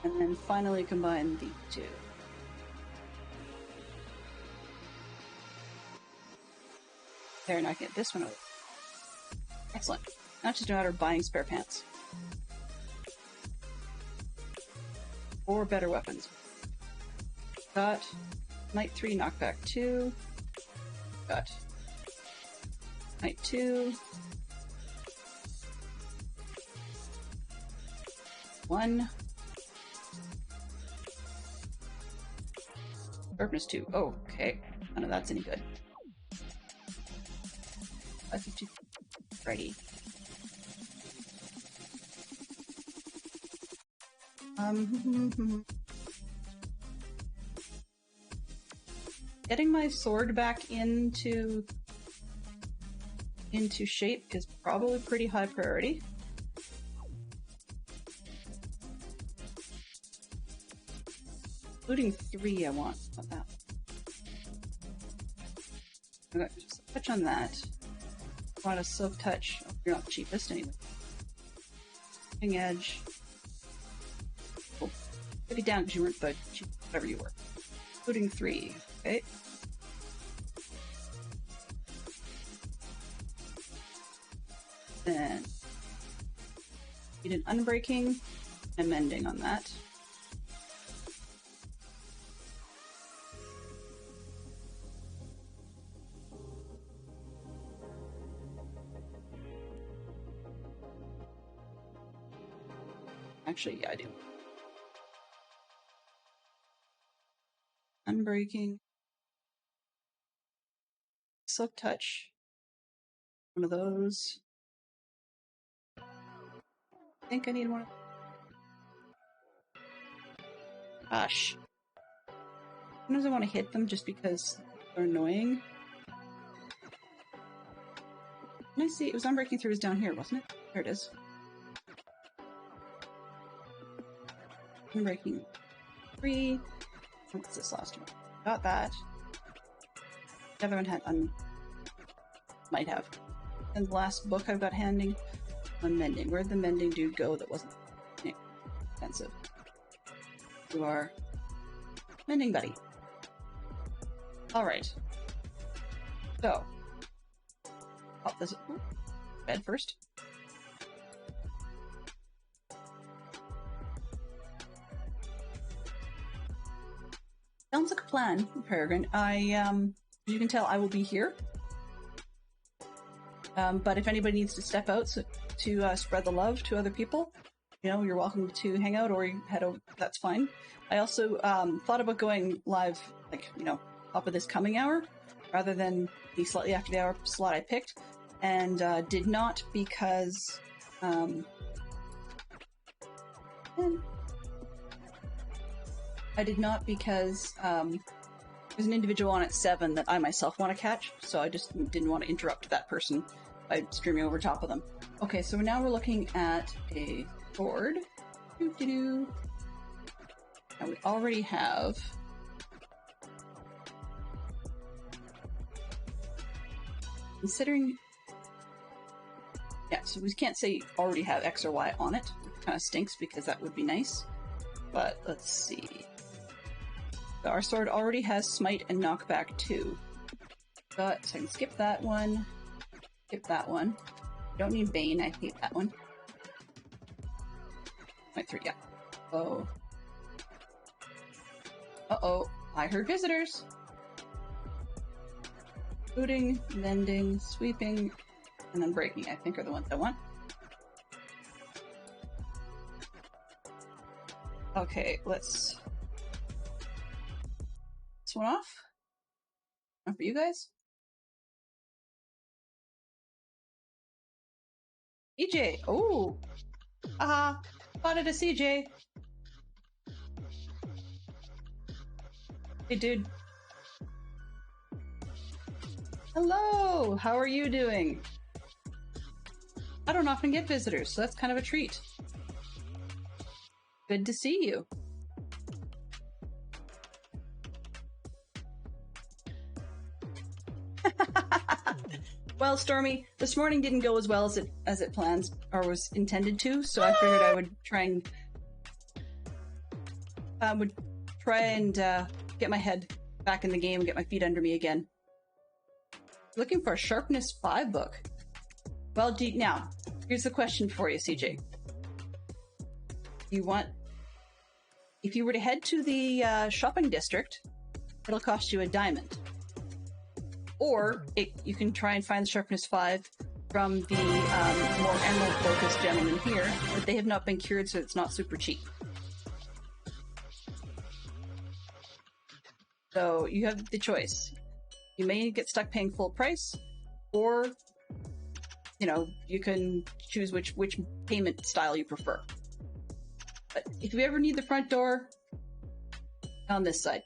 And then finally combine the two. There, now I get this one over. Excellent. Now it's just a matter of buying spare pants. Or better weapons. Got Knight 3, Knockback 2. Got Knight 2. 1. Sharpness 2. Oh, okay. None of that's any good. 550. Righty. Getting my sword back into shape is probably pretty high priority. Including 3 I want. Not that. Okay, just a touch on that. I want a silk touch. Oh, you're not the cheapest anyway. Cutting edge. Oh, put it down because you weren't the cheap, whatever you were. Including 3. Okay. Then need an unbreaking and mending on that. Actually, yeah, I do. Unbreaking. Silk touch. One of those. I think I need one. Gosh. Sometimes I want to hit them just because they're annoying. Can I see? It was Unbreaking 3 was down here, wasn't it? There it is. Unbreaking 3. What's this last one? Got that. The other one had might have. And the last book I've got handing on mending. Where'd the mending dude go that wasn't expensive? You are mending buddy. Alright. So. Pop this bed first. Sounds like a plan, Peregrine. As you can tell, I will be here. But if anybody needs to step out to spread the love to other people, you know, you're welcome to hang out or you head over. That's fine. I also thought about going live, like, you know, top of this coming hour, rather than the slightly after the hour slot I picked, and did not because I did not because there's an individual on at 7 that I myself want to catch, so I just didn't want to interrupt that person by streaming over top of them. Okay, so now we're looking at a sword. Doo-doo-doo. Now we already have considering, yeah, so we can't say already have X or Y on it. It kind of stinks because that would be nice. But let's see. So our sword already has Smite and Knockback 2. But so I can skip that one. Skip that one. Don't need Bane, I hate that one. Smite 3, yeah. Oh. Uh-oh. I heard visitors. Booting, mending, sweeping, and then breaking, I think, are the ones I want. Okay, let's... this one off. One for you guys. CJ! Oh! Haha! Spotted a CJ! Hey, dude. Hello! How are you doing? I don't often get visitors, so that's kind of a treat. Good to see you. Well, Stormy, this morning didn't go as well as it planned or was intended to, so I figured I would try and get my head back in the game and get my feet under me again. Looking for a Sharpness 5 book. Well, now, here's the question for you, CJ. If you were to head to the shopping district, it'll cost you a diamond. Or you can try and find the Sharpness 5 from the more emerald-focused gentlemen here, but they have not been cured, so it's not super cheap. So you have the choice. You may get stuck paying full price, or you can choose which payment style you prefer. But if you ever need the front door, on this side.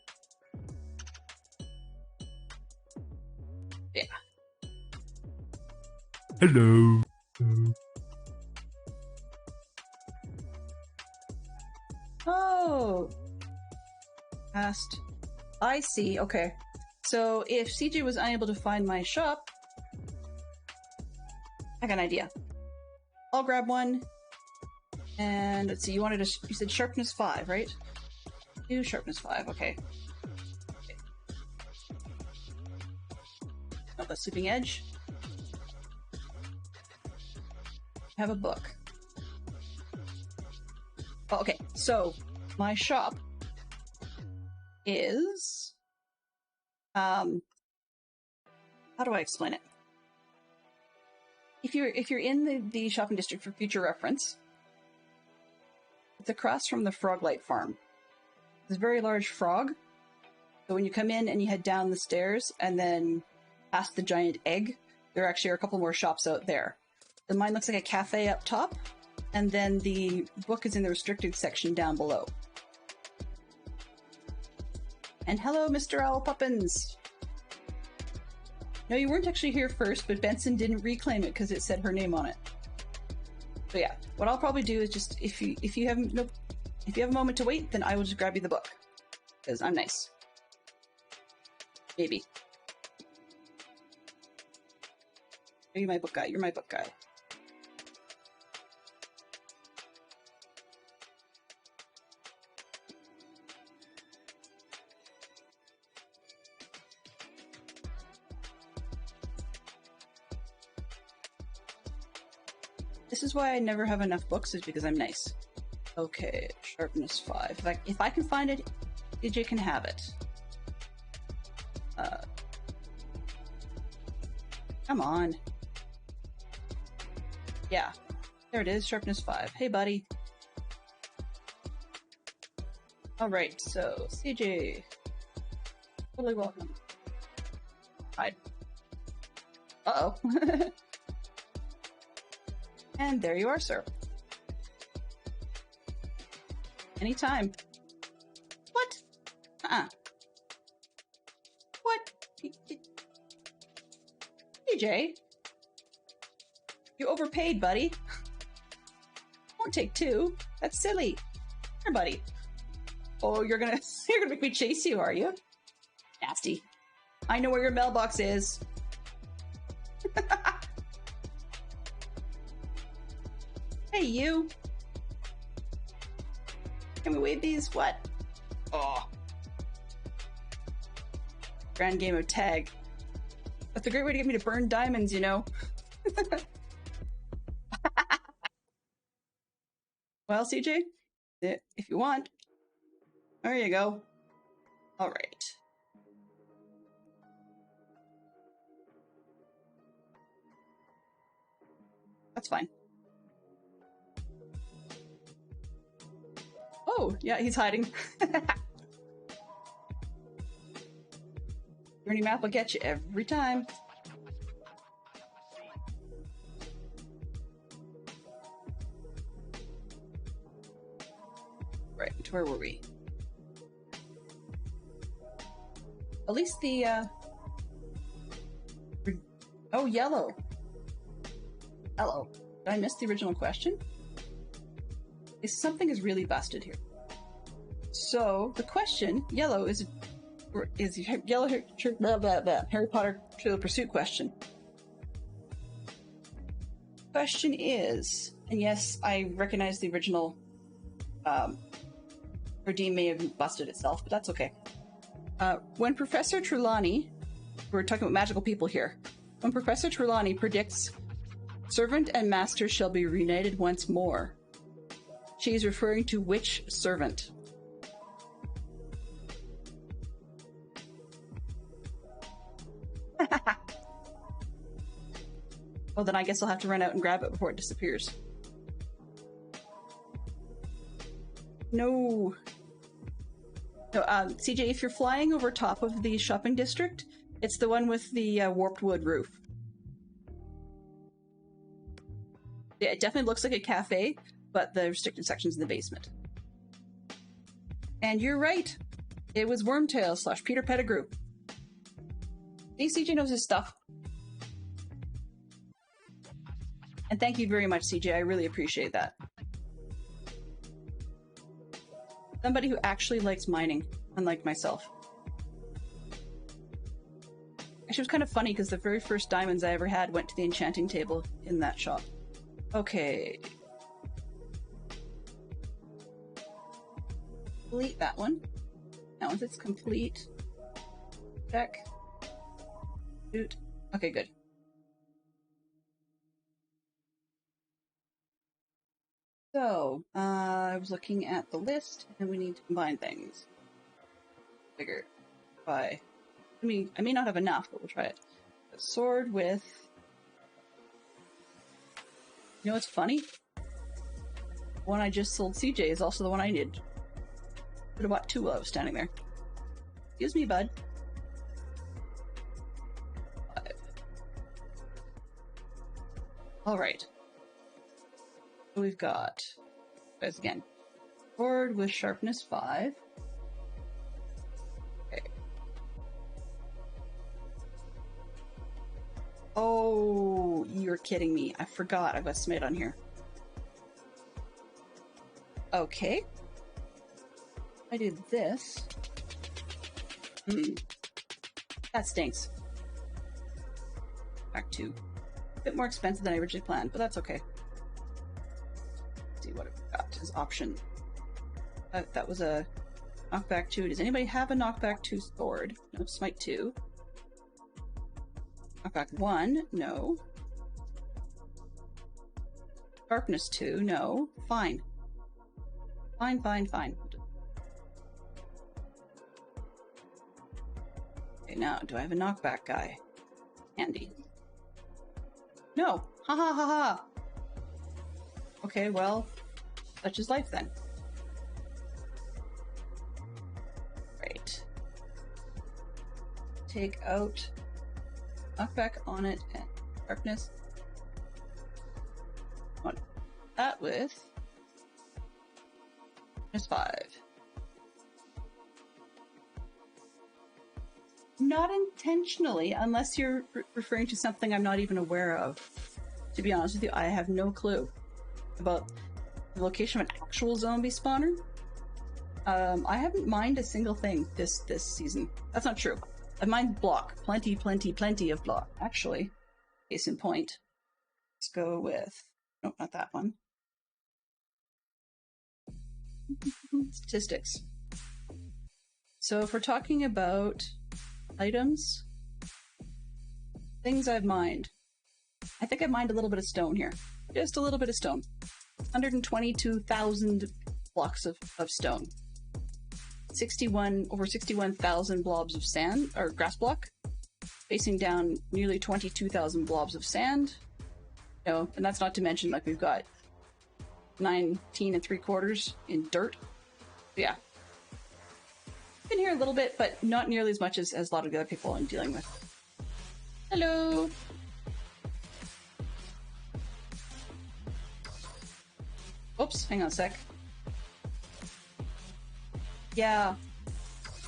Yeah. Hello. Oh. Past. I see. Okay. So if CJ was unable to find my shop, I got an idea. I'll grab one. And let's see, you said Sharpness 5, right? Do Sharpness 5, okay. Oh, the Sleeping Edge. I have a book. Oh, okay, so my shop is how do I explain it? If you're in the shopping district for future reference, it's across from the Froglight Farm. There's a very large frog. So when you come in and you head down the stairs and then past the giant egg, there actually are a couple more shops out there. The mine looks like a cafe up top, and then the book is in the restricted section down below. And hello, Mr. Owl Poppins! No, you weren't actually here first, but Benson didn't reclaim it because it said her name on it. So yeah, what I'll probably do is just if you have a moment to wait, then I will just grab you the book because I'm nice. Maybe. You're my book guy. You're my book guy. This is why I never have enough books, is because I'm nice. Okay, Sharpness 5. If I can find it, DJ can have it. Come on. Yeah, there it is, Sharpness 5. Hey, buddy. Alright, so, CJ. Totally welcome. Hide. Uh-oh. And there you are, sir. Anytime. What? What? DJ? You overpaid, buddy. Won't take two. That's silly. Here, buddy. Oh, you're gonna make me chase you, are you? Nasty. I know where your mailbox is. Hey, you. Can we wave these? What? Oh. Grand game of tag. That's a great way to get me to burn diamonds, you know. Well, CJ, if you want. There you go. All right. That's fine. Oh, yeah, he's hiding. Journey map will get you every time. Right, where were we? At least the, oh, yellow. Hello. Did I miss the original question? Something is really busted here. So, the question, yellow, is yellow Harry Potter Trivial Pursuit question. Question is, and yes, I recognize the original Redeem may have busted itself, but that's okay. When Professor Trelawney, we're talking about magical people here, when Professor Trelawney predicts servant and master shall be reunited once more, she is referring to which servant? Well, then I guess I'll have to run out and grab it before it disappears. No. No, CJ, if you're flying over top of the shopping district, it's the one with the warped wood roof. Yeah, it definitely looks like a cafe, but the restricted section's in the basement. And you're right. It was Wormtail / Peter Pettigrew. Hey, CJ knows his stuff. And thank you very much, CJ. I really appreciate that. Somebody who actually likes mining, unlike myself. Actually, it was kind of funny because the very first diamonds I ever had went to the enchanting table in that shop. Okay. Delete that one. Now once it's complete, check. Shoot. Okay, good. So, I was looking at the list, and we need to combine things. Bigger. By. I may not have enough, but we'll try it. A sword with... You know what's funny? The one I just sold CJ is also the one I needed. Could have bought two while I was standing there. Excuse me, bud. 5. Alright. So we've got, as again, sword with sharpness 5. Okay. Oh, you're kidding me. I forgot I've got Smite on here. Okay. I did this. That stinks. Back 2. A bit more expensive than I originally planned, but that's okay. Let's see what I've got as option. That was a knockback 2. Does anybody have a knockback 2 sword? No, Smite 2. Knockback 1, no. Sharpness 2, no. Fine. Fine. Okay, now, do I have a knockback guy? Handy. No! Ha ha ha ha! Okay, well, such is life then. Right. Take out knockback on it and sharpness. Want that with -5. Not intentionally, unless you're referring to something I'm not even aware of. To be honest with you, I have no clue about the location of an actual zombie spawner. I haven't mined a single thing this season. That's not true. I've mined block. Plenty of block. Actually, case in point. Let's go with... Nope, not that one. Statistics. So if we're talking about items, things I've mined, I think I've mined a little bit of stone here. Just a little bit of stone. 122,000 blocks of stone. Over 61,000 blobs of sand, or grass block. Facing down nearly 22,000 blobs of sand. You know, and that's not to mention, like, we've got 19 3/4 in dirt. Yeah. Been here a little bit, but not nearly as much as a lot of the other people I'm dealing with. Hello! Oops, hang on a sec. Yeah,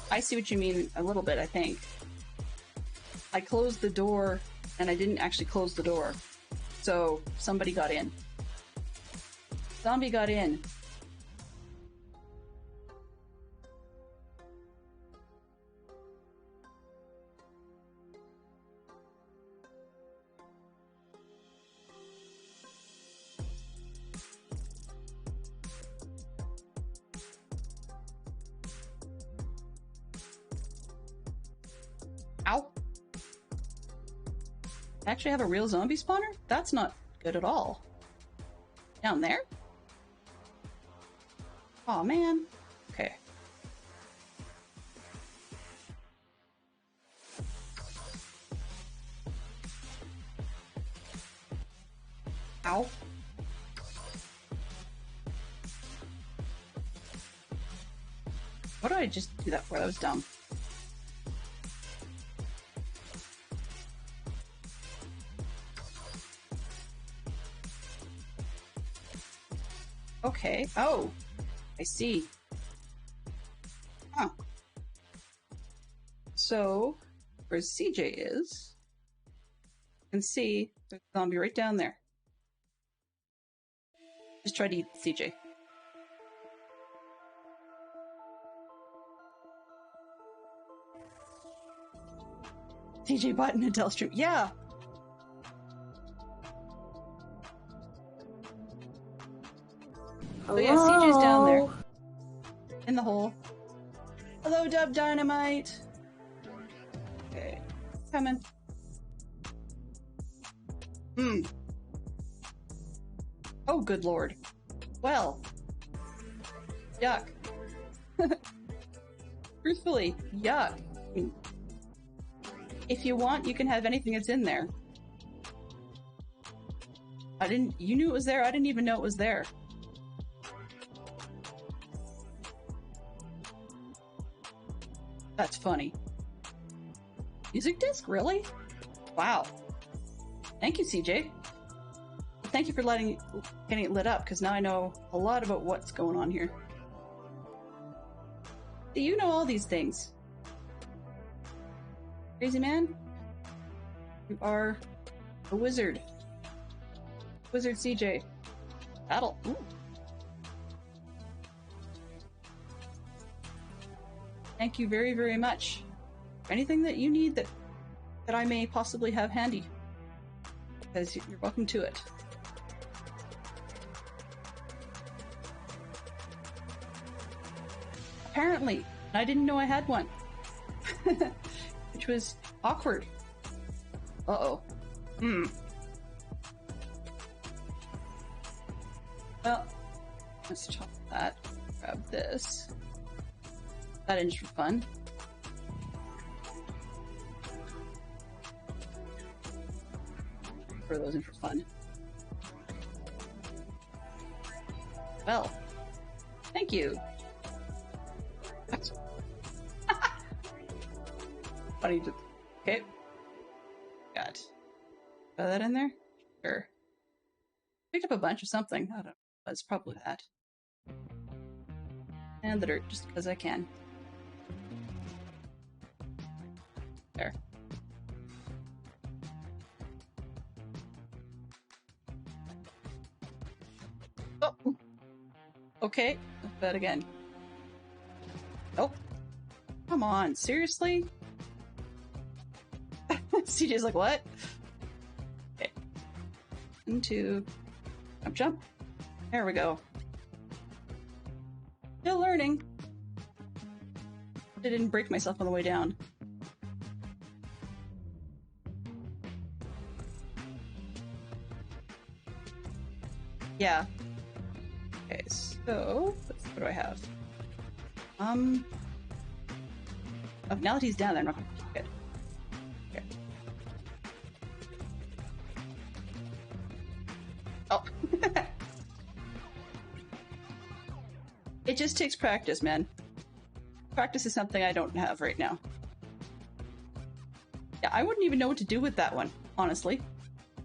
I see what you mean a little bit, I think. I closed the door, and I didn't actually close the door. So, somebody got in. Zombie got in. I actually have a real zombie spawner? That's not good at all. Down there? Aw, man. Okay. Ow. What did I just do that for? That was dumb. Okay. Oh, I see. Huh. So, where CJ is, you can see there's a zombie right down there. Just try to eat CJ. CJ bought an Adele stream. Yeah! Hello? So yeah, CJ's down there. In the hole. Hello, Dub Dynamite! Okay. Coming. Oh, good lord. Well. Yuck. Truthfully, yuck. If you want, you can have anything that's in there. You knew it was there? I didn't even know it was there. That's funny. Music disc? Really? Wow. Thank you, CJ. Thank you for getting it lit up, because now I know a lot about what's going on here. You know all these things. Crazy man? You are a wizard. Wizard CJ. Battle. Ooh. Thank you very, very much. Anything that you need that I may possibly have handy, because you're welcome to it. Apparently, I didn't know I had one, which was awkward. Uh-oh. Well, let's chop that. Grab this. That in just for fun. Throw those in for fun. Well, thank you. Funny. Okay. Got that in there? Sure. Picked up a bunch of something. I don't know. That's probably that. And the dirt, just because I can. There. Oh! Okay, let's bet again. Nope. Come on, seriously? CJ's like, what? Okay. 1, 2, jump. There we go. Still learning. I didn't break myself on the way down. Yeah. Okay, so what do I have? Oh, now that he's down there, I'm not gonna good. Okay. Oh. It just takes practice, man. Practice is something I don't have right now. Yeah, I wouldn't even know what to do with that one, honestly.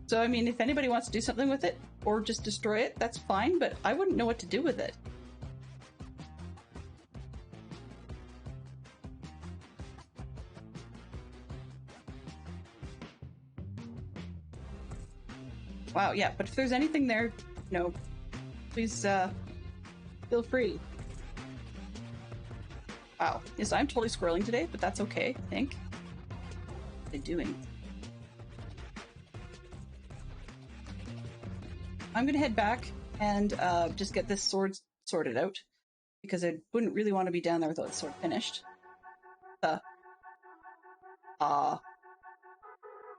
So, I mean, if anybody wants to do something with it, or just destroy it, that's fine, but I wouldn't know what to do with it. Wow, yeah, but if there's anything there, please, feel free. Wow. Yes, I'm totally squirreling today, but that's okay, I think. What are they doing? I'm gonna head back and just get this sword sorted out, because I wouldn't really want to be down there without the sword finished.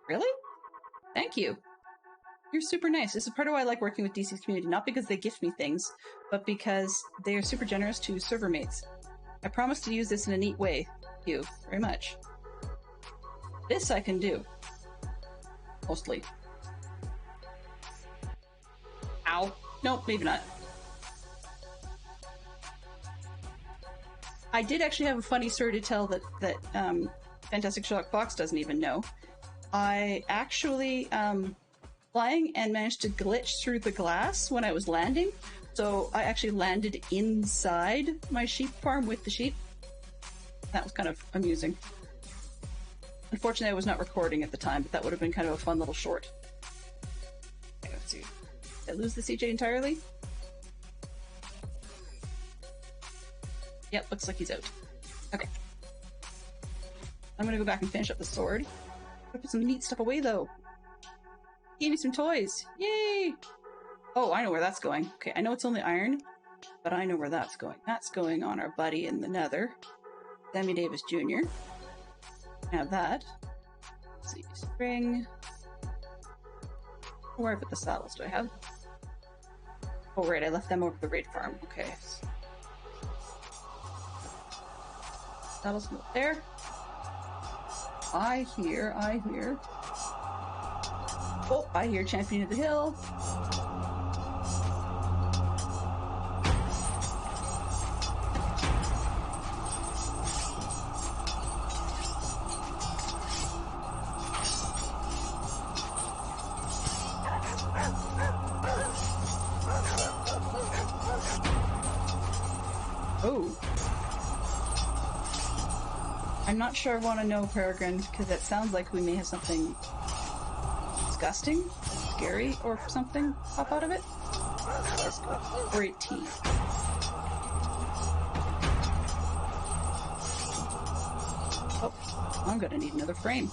Really? Thank you. You're super nice. This is part of why I like working with DC's community, not because they gift me things, but because they are super generous to server mates. I promise to use this in a neat way. Thank you very much. This I can do. Mostly. Ow. Nope, maybe not. I did actually have a funny story to tell that Fantastic Sherlock Fox doesn't even know. I actually, flying and managed to glitch through the glass when I was landing. So I actually landed inside my sheep farm with the sheep. That was kind of amusing. Unfortunately, I was not recording at the time, but that would have been kind of a fun little short. Okay, let's see. Did I lose the CJ entirely? Yep, looks like he's out. Okay. I'm gonna go back and finish up the sword. I'm gonna put some neat stuff away, though. Gave me some toys! Yay! Oh, I know where that's going. Okay, I know it's only iron, but I know where that's going. That's going on our buddy in the nether. Sammy Davis Jr. Have that. Let's see, spring. Where I put the saddles do I have? Oh, right, I left them over at the raid farm. Okay. Saddles go there. I hear. Oh, I hear Champion of the Hill. Oh. I'm not sure I want to know, Peregrine, because that sounds like we may have something disgusting, scary, or something pop out of it. Let's go. Or 18. Oh, I'm gonna need another frame.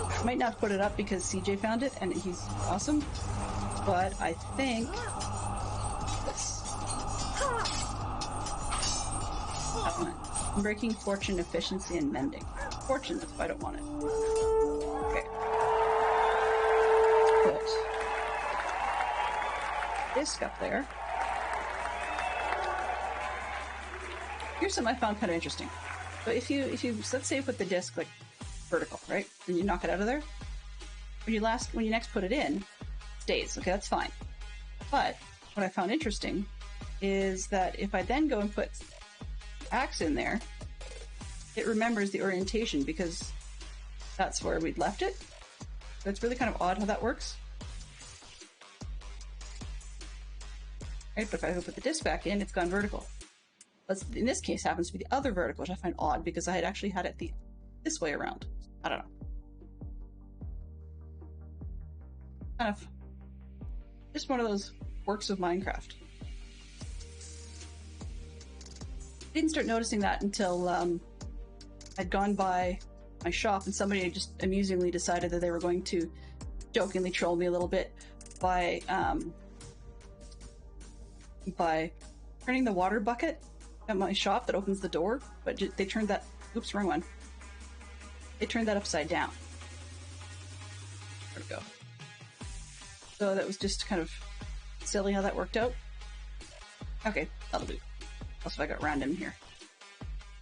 I might not put it up because CJ found it and he's awesome, but I think this. That one. Breaking, fortune, efficiency, and mending. Fortune, if I don't want it. Okay. Put disc up there. Here's something I found kind of interesting. So if you let's say you put the disc like vertical, right? And you knock it out of there. When you next put it in, it stays. Okay, that's fine. But what I found interesting is that if I then go and put axe in there, it remembers the orientation because that's where we'd left it. So it's really kind of odd how that works. Right, but if I go put the disc back in, it's gone vertical. But in this case, happens to be the other vertical, which I find odd because I had actually had it this way around. I don't know. Kind of just one of those works of Minecraft. I didn't start noticing that until I'd gone by my shop and somebody had just amusingly decided that they were going to jokingly troll me a little bit by turning the water bucket at my shop that opens the door, but they turned that, oops, wrong one. They turned that upside down. There we go. So that was just kind of silly how that worked out. Okay, that'll do. What else have I got random here?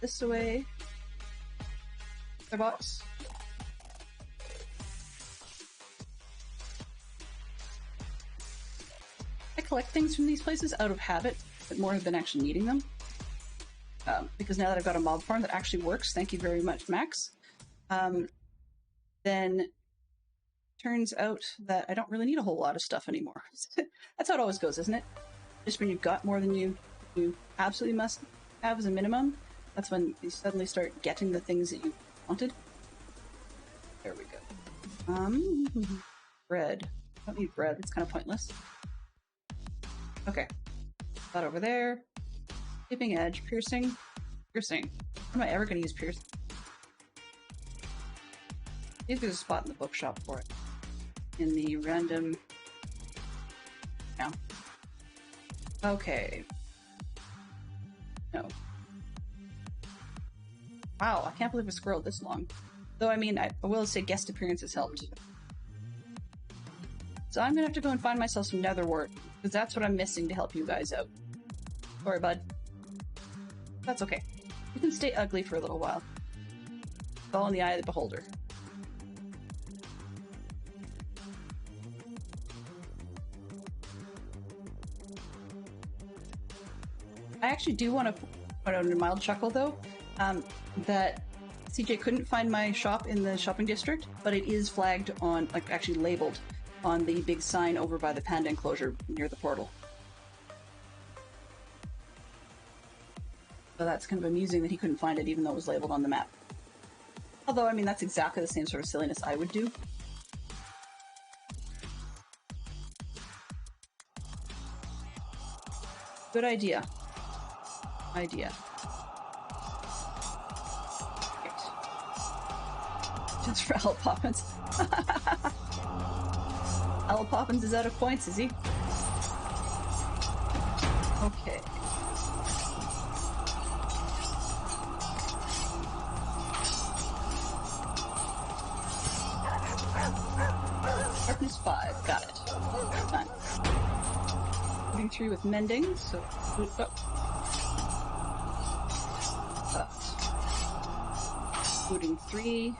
This away. The box. I collect things from these places out of habit, but more than actually needing them. Because now that I've got a mob farm that actually works, thank you very much, Max, then turns out that I don't really need a whole lot of stuff anymore. That's how it always goes, isn't it? Just when you've got more than you absolutely must have as a minimum, that's when you suddenly start getting the things that you wanted. There we go. Bread. I don't need bread, it's kind of pointless. Okay. That over there. Tipping edge, piercing. When am I ever going to use piercing? See if there's a spot in the bookshop for it. In the random... No. Okay. No. Wow, I can't believe I squirreled this long. Though, I mean, I will say guest appearances helped. So I'm gonna have to go and find myself some nether wart, because that's what I'm missing to help you guys out. Sorry, bud. That's okay. You can stay ugly for a little while. It's all in the eye of the beholder. I actually do want to put out a mild chuckle, though, that CJ couldn't find my shop in the shopping district, but it is flagged on, like, actually labeled on the big sign over by the panda enclosure near the portal. So that's kind of amusing that he couldn't find it even though it was labeled on the map. Although, I mean, that's exactly the same sort of silliness I would do. Good idea. Idea. Right. Just for Owl Poppins. Owl Poppins is out of points, is he? Okay. Darkness 5, got it. Done. Moving through with mending, so boot up. Booting 3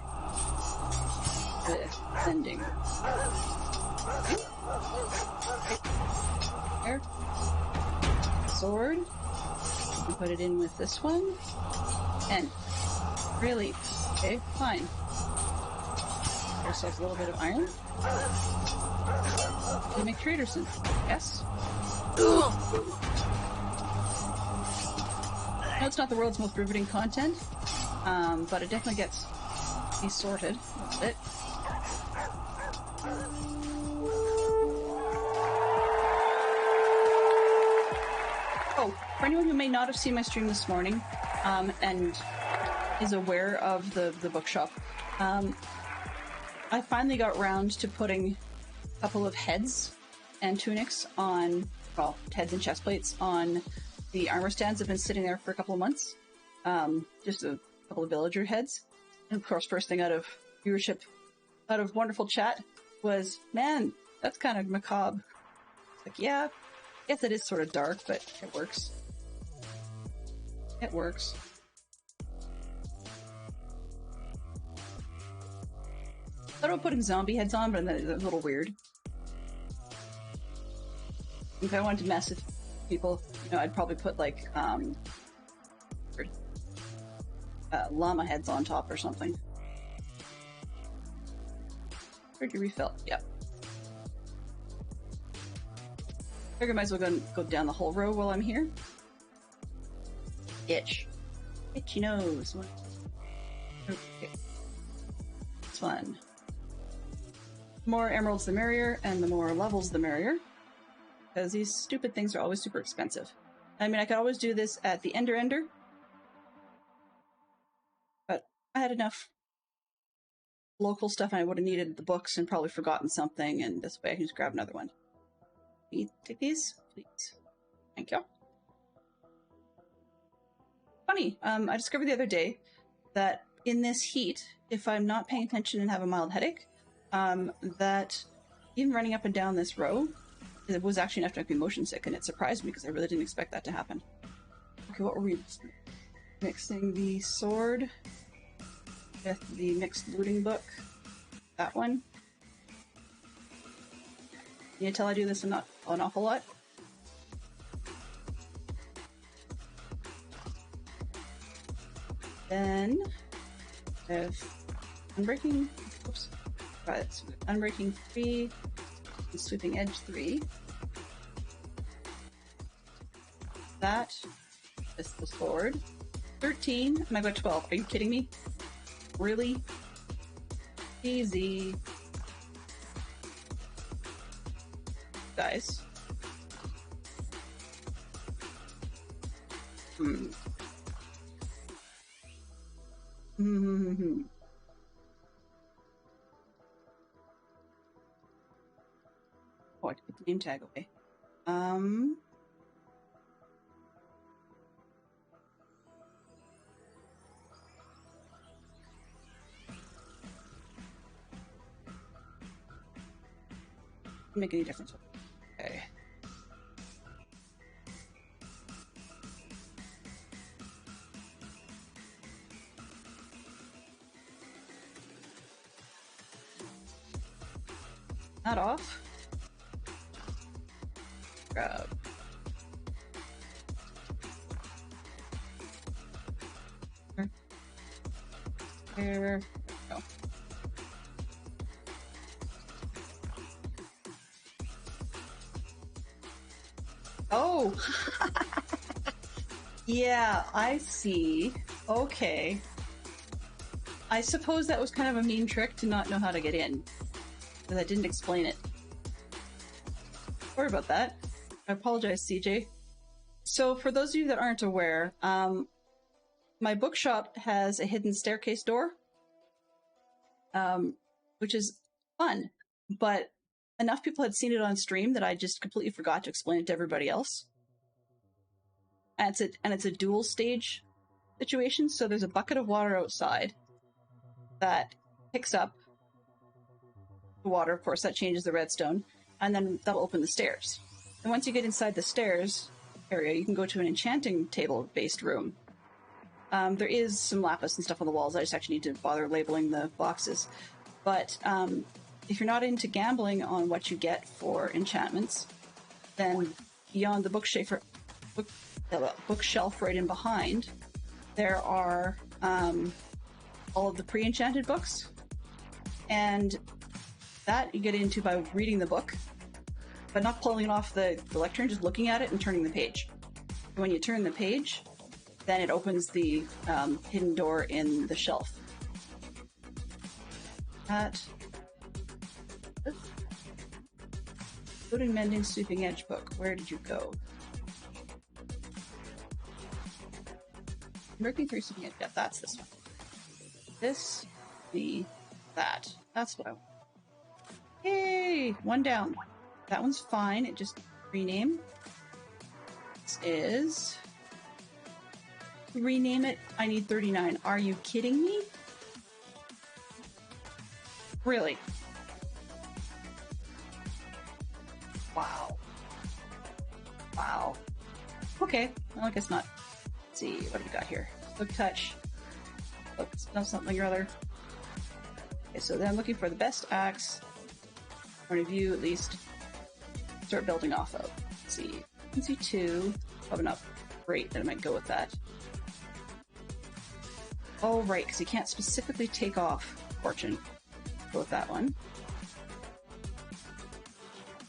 with mending. There. Sword. We put it in with this one. And really, okay, fine. Get ourselves a little bit of iron. We make Traderson. Yes. No, it's not the world's most riveting content, but it definitely gets me sorted a little bit. Oh, for anyone who may not have seen my stream this morning, and is aware of the bookshop, I finally got round to putting a couple of heads and tunics on, well, heads and chest plates on the armor stands that have been sitting there for a couple of months. Just a couple of villager heads. And of course, first thing out of viewership, out of wonderful chat, was, man, that's kind of macabre. It's like, yeah, I guess it is sort of dark, but it works. It works. I thought about putting zombie heads on, but that's a little weird. If I wanted to mess with people, you know, I'd probably put like llama heads on top or something. Where'd you refill? Yep. Figure might as well go down the whole row while I'm here. Itch. Itchy nose. Okay. It's fun. The more emeralds the merrier, and the more levels the merrier. Because these stupid things are always super expensive. I mean, I could always do this at the Ender, but I had enough local stuff and I would have needed the books and probably forgotten something, and this way I can just grab another one. Can you take these? Please. Thank you. Funny, I discovered the other day that in this heat, if I'm not paying attention and have a mild headache, that even running up and down this row, it was actually enough to make me motion sick, and it surprised me because I really didn't expect that to happen. Okay, what were we mixing? The sword with the mixed looting book. That one. Can you tell I do this an awful lot? Then I have Unbreaking. Oops. Right, Unbreaking 3. And Sweeping Edge 3. That is the sword. 13, and I got 12. Are you kidding me? Really? Easy. Guys. Oh, I put the name tag away. make any difference. Okay. That off. Grab. There. Go. Oh! Yeah, I see. Okay. I suppose that was kind of a mean trick to not know how to get in. Because I didn't explain it. Sorry about that. I apologize, CJ. So, for those of you that aren't aware, my bookshop has a hidden staircase door, which is fun, but enough people had seen it on stream that I just completely forgot to explain it to everybody else. And it's a dual stage situation, so there's a bucket of water outside that picks up the water, of course, that changes the redstone, and then that'll open the stairs. And once you get inside the stairs area, you can go to an enchanting table-based room. There is some lapis and stuff on the walls. I just actually need to bother labeling the boxes. But if you're not into gambling on what you get for enchantments, then beyond the bookshelf right in behind, there are all of the pre-enchanted books. And that you get into by reading the book, but not pulling it off the lectern, just looking at it and turning the page. And when you turn the page, then it opens the hidden door in the shelf. That. Loading, mending, sweeping edge book. Where did you go? Working through sweeping edge. Yeah, that's this one. This, that. That's what I want. Yay! One down. That one's fine. It just rename. This is. Rename it. I need 39. Are you kidding me? Really? Wow. Wow. Okay. Well, I guess not. Let's see. What do we got here? Look, touch. Look, something or other. Okay, so then I'm looking for the best axe. Point of view, at least. Start building off of. Let's see. Frequency 2. Probably not great that I might go with that. Oh, right, because you can't specifically take off Fortune. Go with that one.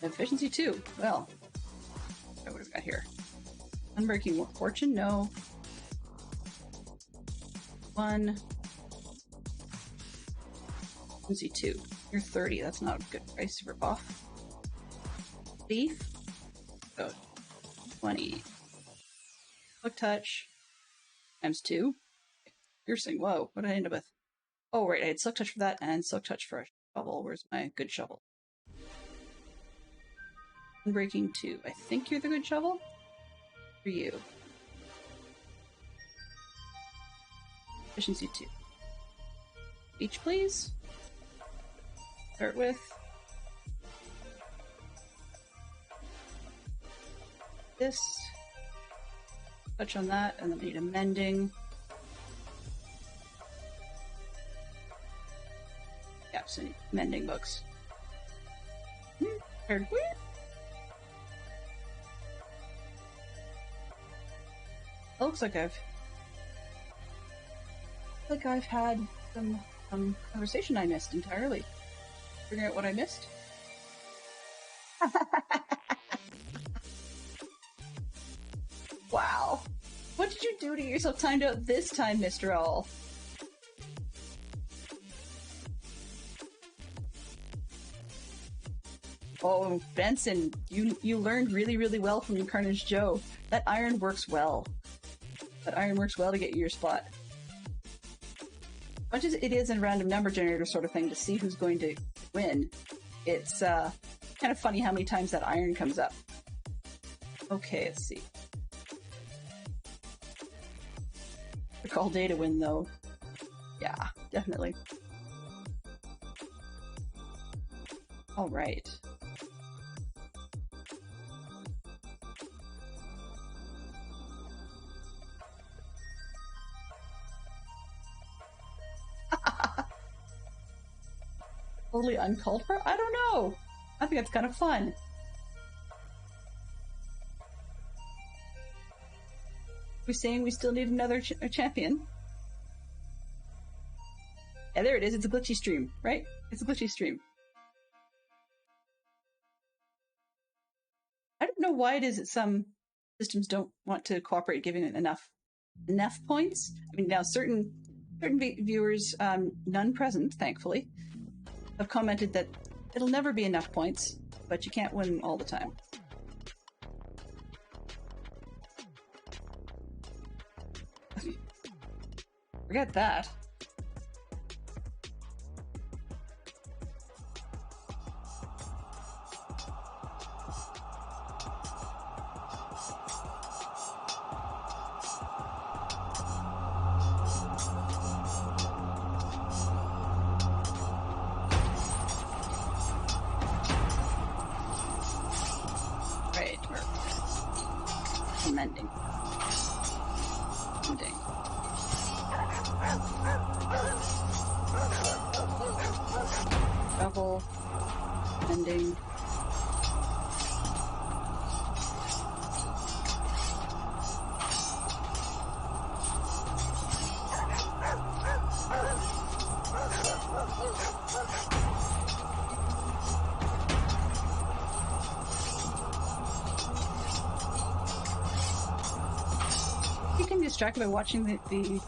Efficiency 2. Well, what have we got here? Unbreaking Fortune? No. 1. Efficiency 2. You're 30. That's not a good price to rip off. Thief? Oh, 20. Quick touch. Times 2. Piercing. Whoa, what did I end up with? Oh, right, I had Silk Touch for that and Silk Touch for a shovel. Where's my good shovel? Unbreaking 2. I think you're the good shovel? For you. Efficiency 2. Each, please. Start with. This. Touch on that, and then we need a mending. Yeah, so mending books. It looks like I've had some conversation I missed entirely. Figuring out what I missed. Wow. What did you do to yourself timed out this time, Mr. Owl? Oh, Benson, you learned really, really well from Carnage Joe. That iron works well. That iron works well to get you your spot. Much as it is a random number generator sort of thing to see who's going to win, it's kind of funny how many times that iron comes up. Okay, let's see. All day to win, though. Yeah, definitely. All right. Totally uncalled for? I don't know. I think that's kind of fun. We're saying we still need another champion. Yeah, there it is. It's a glitchy stream, right? It's a glitchy stream. I don't know why it is that some systems don't want to cooperate giving it enough points. I mean, now certain viewers, none present, thankfully, have commented that it'll never be enough points, but you can't win all the time. Forget that. Right, we're amending. Double ending. You can be distracted by watching the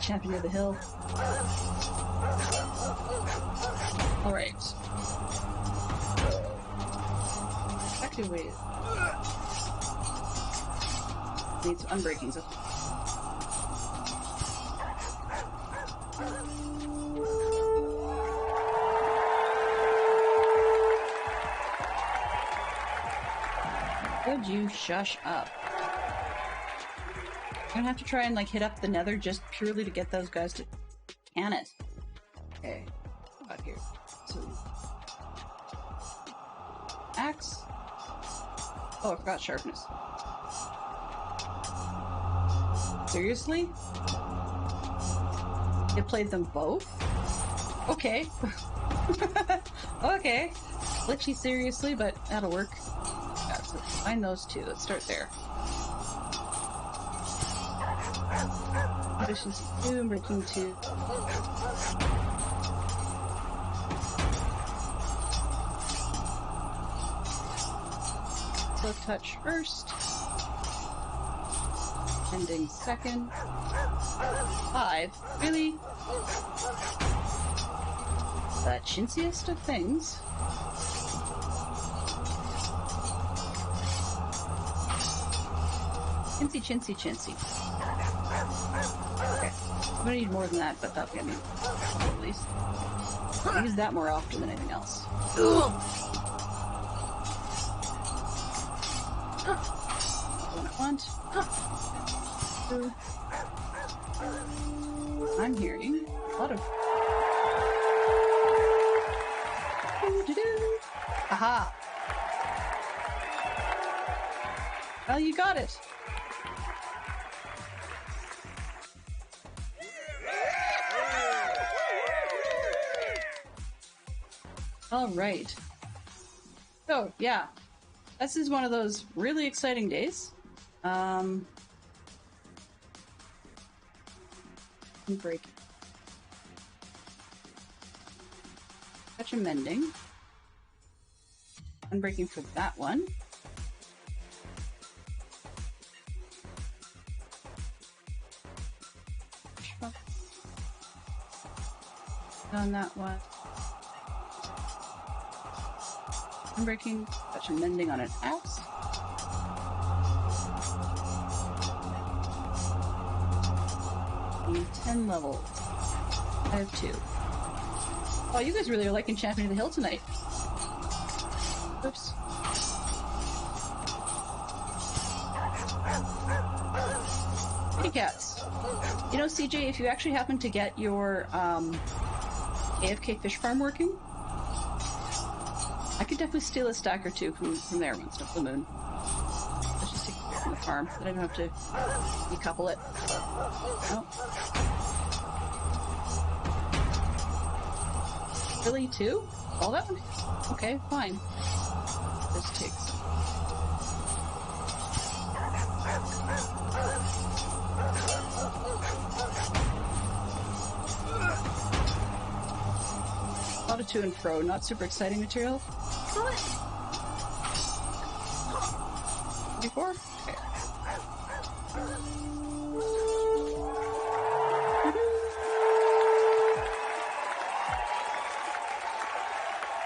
Champion of the Hill. Alright. Actually, wait. Need some unbreakings. Would you shush up? I'm gonna have to try and like hit up the Nether just purely to get those guys to can it. Okay, out here. So, axe. Oh, I forgot sharpness. Seriously? You played them both? Okay. Okay. Glitchy, seriously, but that'll work. Yeah, so find those two. Let's start there. Efficiency 2, breaking 2. Slow touch first. Ending second. 5. Really? The chintziest of things. Chintzy. Okay. I'm gonna need more than that, but that'll get me at least. I use that more often than anything else. What I want. I'm hearing a lot of. Aha! Well, you got it. All right. So, yeah. This is one of those really exciting days. Break. Touch and mending. Unbreaking for that one. On that one. Unbreaking, touch and mending on an axe. And 10 levels. I have 2. Oh, you guys really are liking Champion of the Hill tonight. Oops. Kitty cats. You know, CJ, if you actually happen to get your AFK fish farm working, I could definitely steal a stack or two from there once up the moon. Let's just take it from the farm. I don't have to decouple it. No. Really, two? All that one? Okay, fine. This takes... a lot of to and fro, not super exciting material. Before? Okay.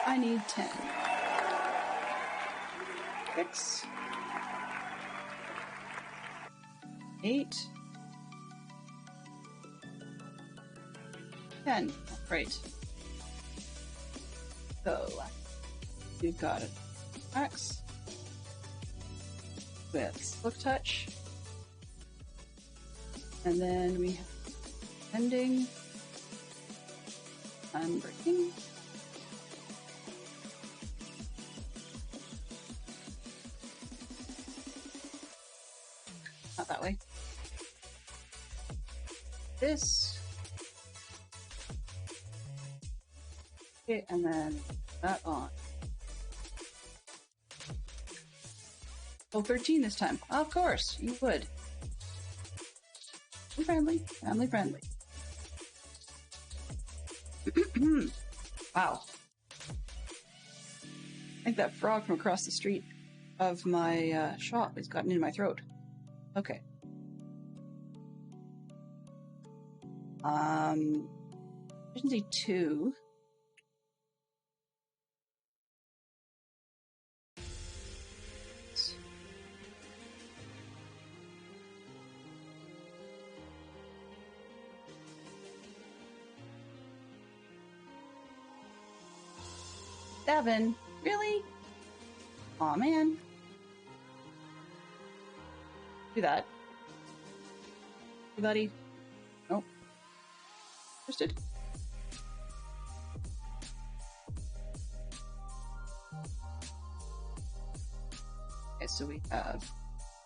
I need 10. 6. 8. 10. Right. So, we've got an X with Slick Touch. And then we have Ending. Unbreaking. Not that way. This. Okay, and then that on. Oh, 13 this time. Of course, you would. Friendly, family friendly. Wow. I think that frog from across the street of my shop has gotten in my throat. Okay. Efficiency 2. Seven? Really? Aw, man. Do that. Hey, buddy. Nope. Interested? Okay, so we have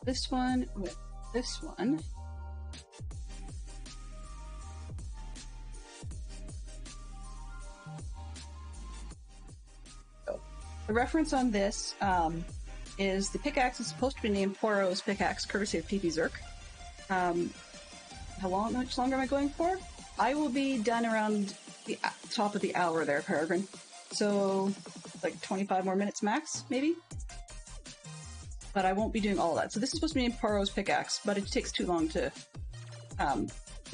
this one with this one. The reference on this is the pickaxe is supposed to be named Poirot's pickaxe, courtesy of PP Zerk. How much longer am I going for? I will be done around the top of the hour there, Peregrine. So, like 25 more minutes max, maybe? But I won't be doing all that. So this is supposed to be named Poirot's pickaxe, but it takes too long to,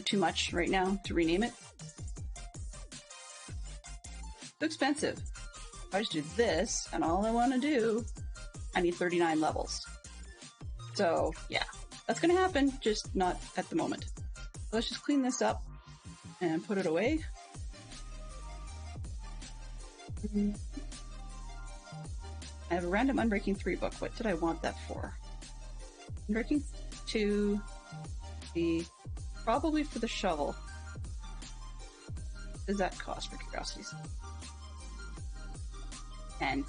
too much right now to rename it. Too expensive. If I just do this, and all I want to do, I need 39 levels. So, yeah, that's going to happen, just not at the moment. So let's just clean this up and put it away. I have a random Unbreaking 3 book. What did I want that for? Unbreaking 2, probably for the shovel. What does that cost, for curiosity's? 10.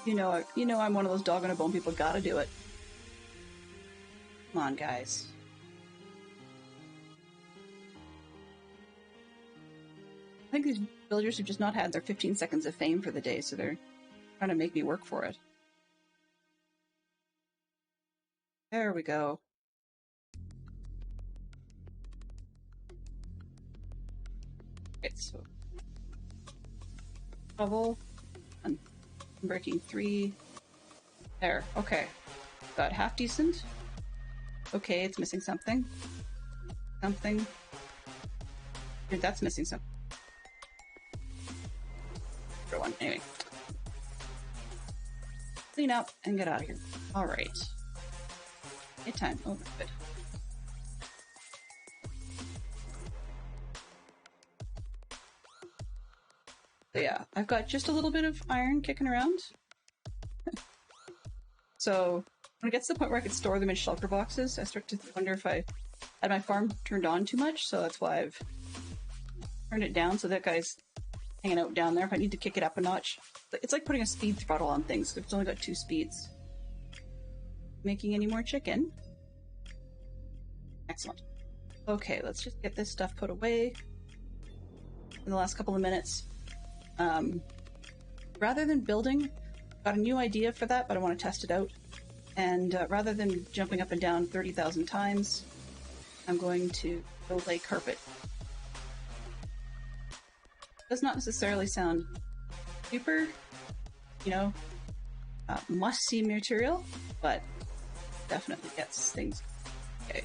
You know I'm one of those dog on a bone people, gotta do it. Come on, guys. I think these villagers have just not had their 15 seconds of fame for the day, so they're trying to make me work for it. There we go. Okay, so shovel, Unbreaking 3. There, okay. Got half decent. Okay, it's missing something. Something. Dude, that's missing something. Other one, anyway. Clean up and get out of here. Alright. Nighttime. Oh, good. So yeah, I've got just a little bit of iron kicking around. So when it gets to the point where I could store them in shulker boxes, I start to wonder if I had my farm turned on too much, so that's why I've turned it down, so that guy's hanging out down there. If I need to kick it up a notch. It's like putting a speed throttle on things, it's only got 2 speeds. Making any more chicken? Excellent. Okay, let's just get this stuff put away. in the last couple of minutes. Rather than building, got a new idea for that, but I want to test it out. And rather than jumping up and down 30,000 times, I'm going to go lay carpet. Does not necessarily sound super, must-see material, but definitely gets things. Okay,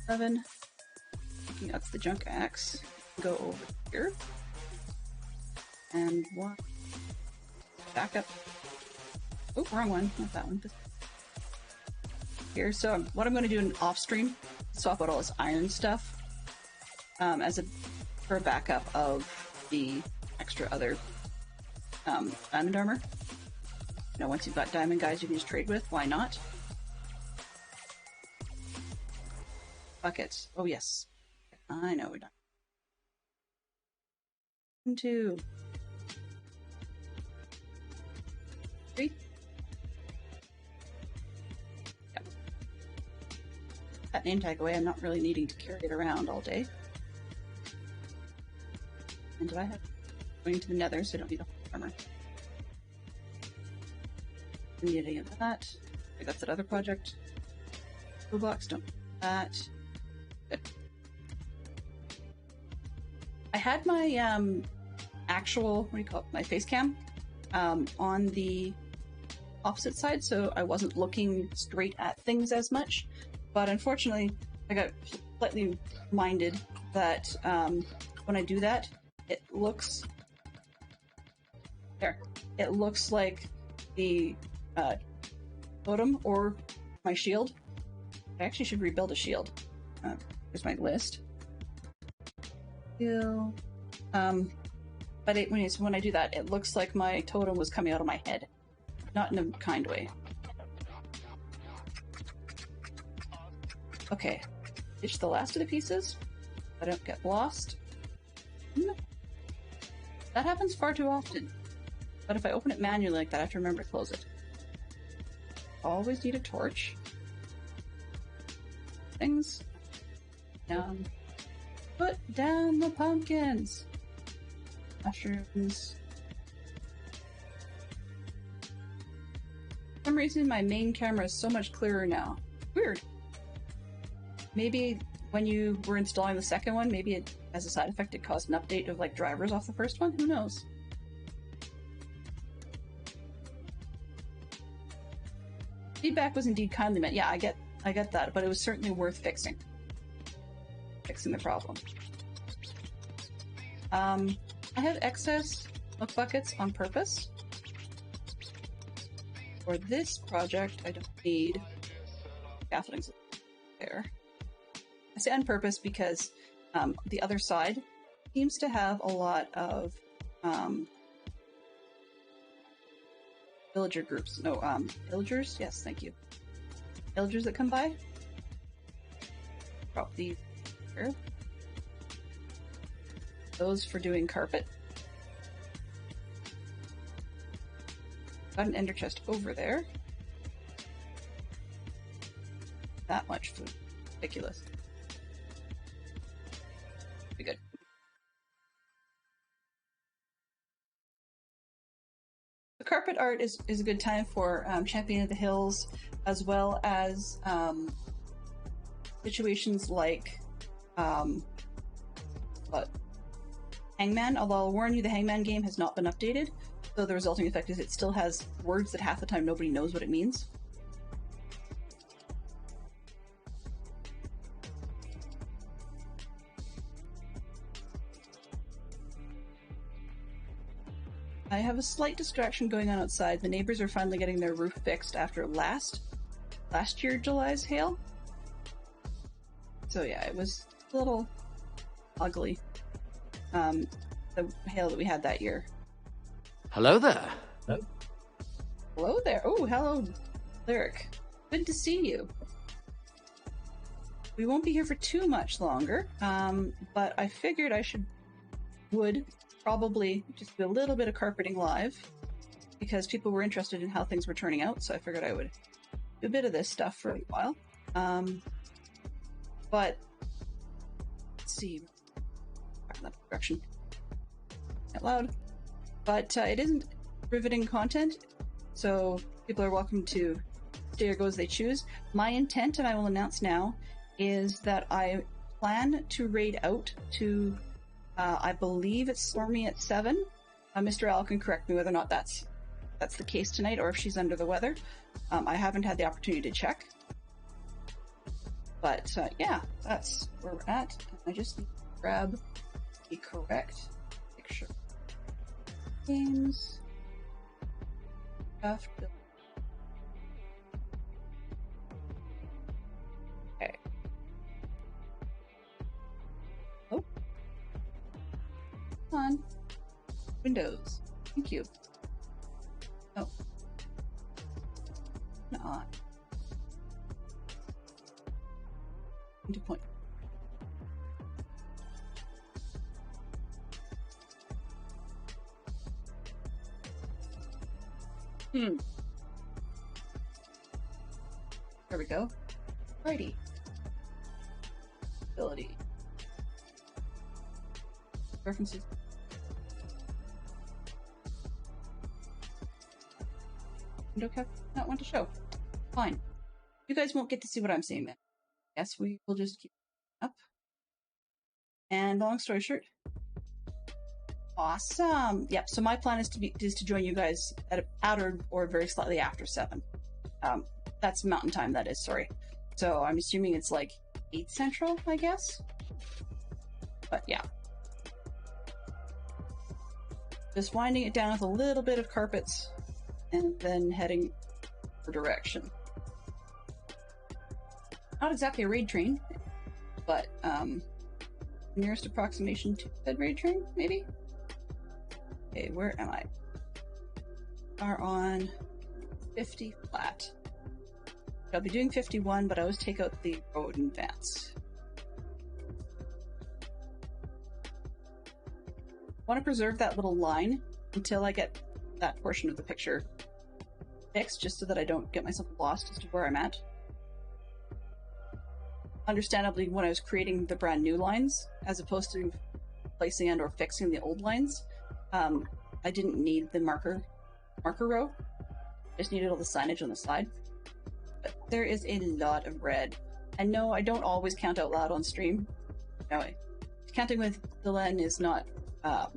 7. Taking out the junk axe. Go over here. And 1. Back up. Oh, wrong one. Not that one. Here. So what I'm going to do in off-stream, swap out all this iron stuff for a backup of the extra other diamond armor. Once you've got diamond guys you can just trade with, why not? Buckets. Oh, yes. I know we're done. 1, 2, 3. Yep. That name tag away. I'm not really needing to carry it around all day. And do I have going to the nether, so I don't need a whole armor. Don't need any of that. Okay, that's that other project. Toolbox, don't need that. Good. I had my actual, my face cam on the opposite side, so I wasn't looking straight at things as much. But unfortunately, I got slightly minded that when I do that, it looks like the totem or my shield. I actually should rebuild a shield. Here's my list. But when I do that, it looks like my totem was coming out of my head. Not in a kind way. Okay. Ditch the last of the pieces. I don't get lost. That happens far too often. But if I open it manually like that, I have to remember to close it. Always need a torch. Things. Down. Put down the pumpkins. Mushrooms. For some reason, my main camera is so much clearer now. Weird. Maybe when you were installing the second one, maybe it, as a side effect, it caused an update of like drivers off the first one. Who knows? Feedback was indeed kindly meant. Yeah, I get that, but it was certainly worth fixing. Fixing the problem. I have excess milk buckets on purpose. For this project, I don't need scaffoldings there. I say on purpose because the other side seems to have a lot of villager groups. No, villagers? Yes, thank you. Villagers that come by. Drop these here. Those for doing carpet. Got an ender chest over there. That much food. Ridiculous. Be good. The carpet art is a good time for Champion of the Hills, as well as situations like Hangman, although I'll warn you, the Hangman game has not been updated, so the resulting effect is it still has words that half the time nobody knows what it means. I have a slight distraction going on outside. The neighbors are finally getting their roof fixed after last year July's hail. So yeah, it was a little ugly. The hail that we had that year. Hello there. Hello there. Oh, hello, Lyric. Good to see you. We won't be here for too much longer, but I figured I would probably just do a little bit of carpeting live because people were interested in how things were turning out, so I figured I would do a bit of this stuff for a while. But let's see. Back in that direction. out loud. But it isn't riveting content, so people are welcome to stay or go as they choose. My intent, and I will announce now, is that I plan to raid out to, I believe it's Stormy at 7. Mr. Al can correct me whether or not that's the case tonight, or if she's under the weather. I haven't had the opportunity to check. But yeah, that's where we're at. I just need to grab the correct picture. Games. Draft. Okay. Oh. Come on. Windows. Thank you. Oh. Not. Into point. There we go. Righty. Ability. References. Window cap not want to show. Fine. You guys won't get to see what I'm seeing then. Yes, we will just keep up. And long story short. Awesome. Yep. So my plan is to join you guys at or very slightly after 7. That's mountain time. That is. Sorry. So I'm assuming it's like 8 Central, I guess. But yeah. Just winding it down with a little bit of carpets, and then heading for direction. Not exactly a raid train, but nearest approximation to said raid train, maybe? Okay, where am I? Are on 50 flat. I'll be doing 51, but I always take out the road in advance. I want to preserve that little line until I get that portion of the picture fixed, just so that I don't get myself lost as to where I'm at. Understandably, when I was creating the brand new lines, as opposed to placing and or fixing the old lines, I didn't need the marker row. I just needed all the signage on the side. But there is a lot of red. And no, I don't always count out loud on stream. Anyway, counting with Delenn is not... that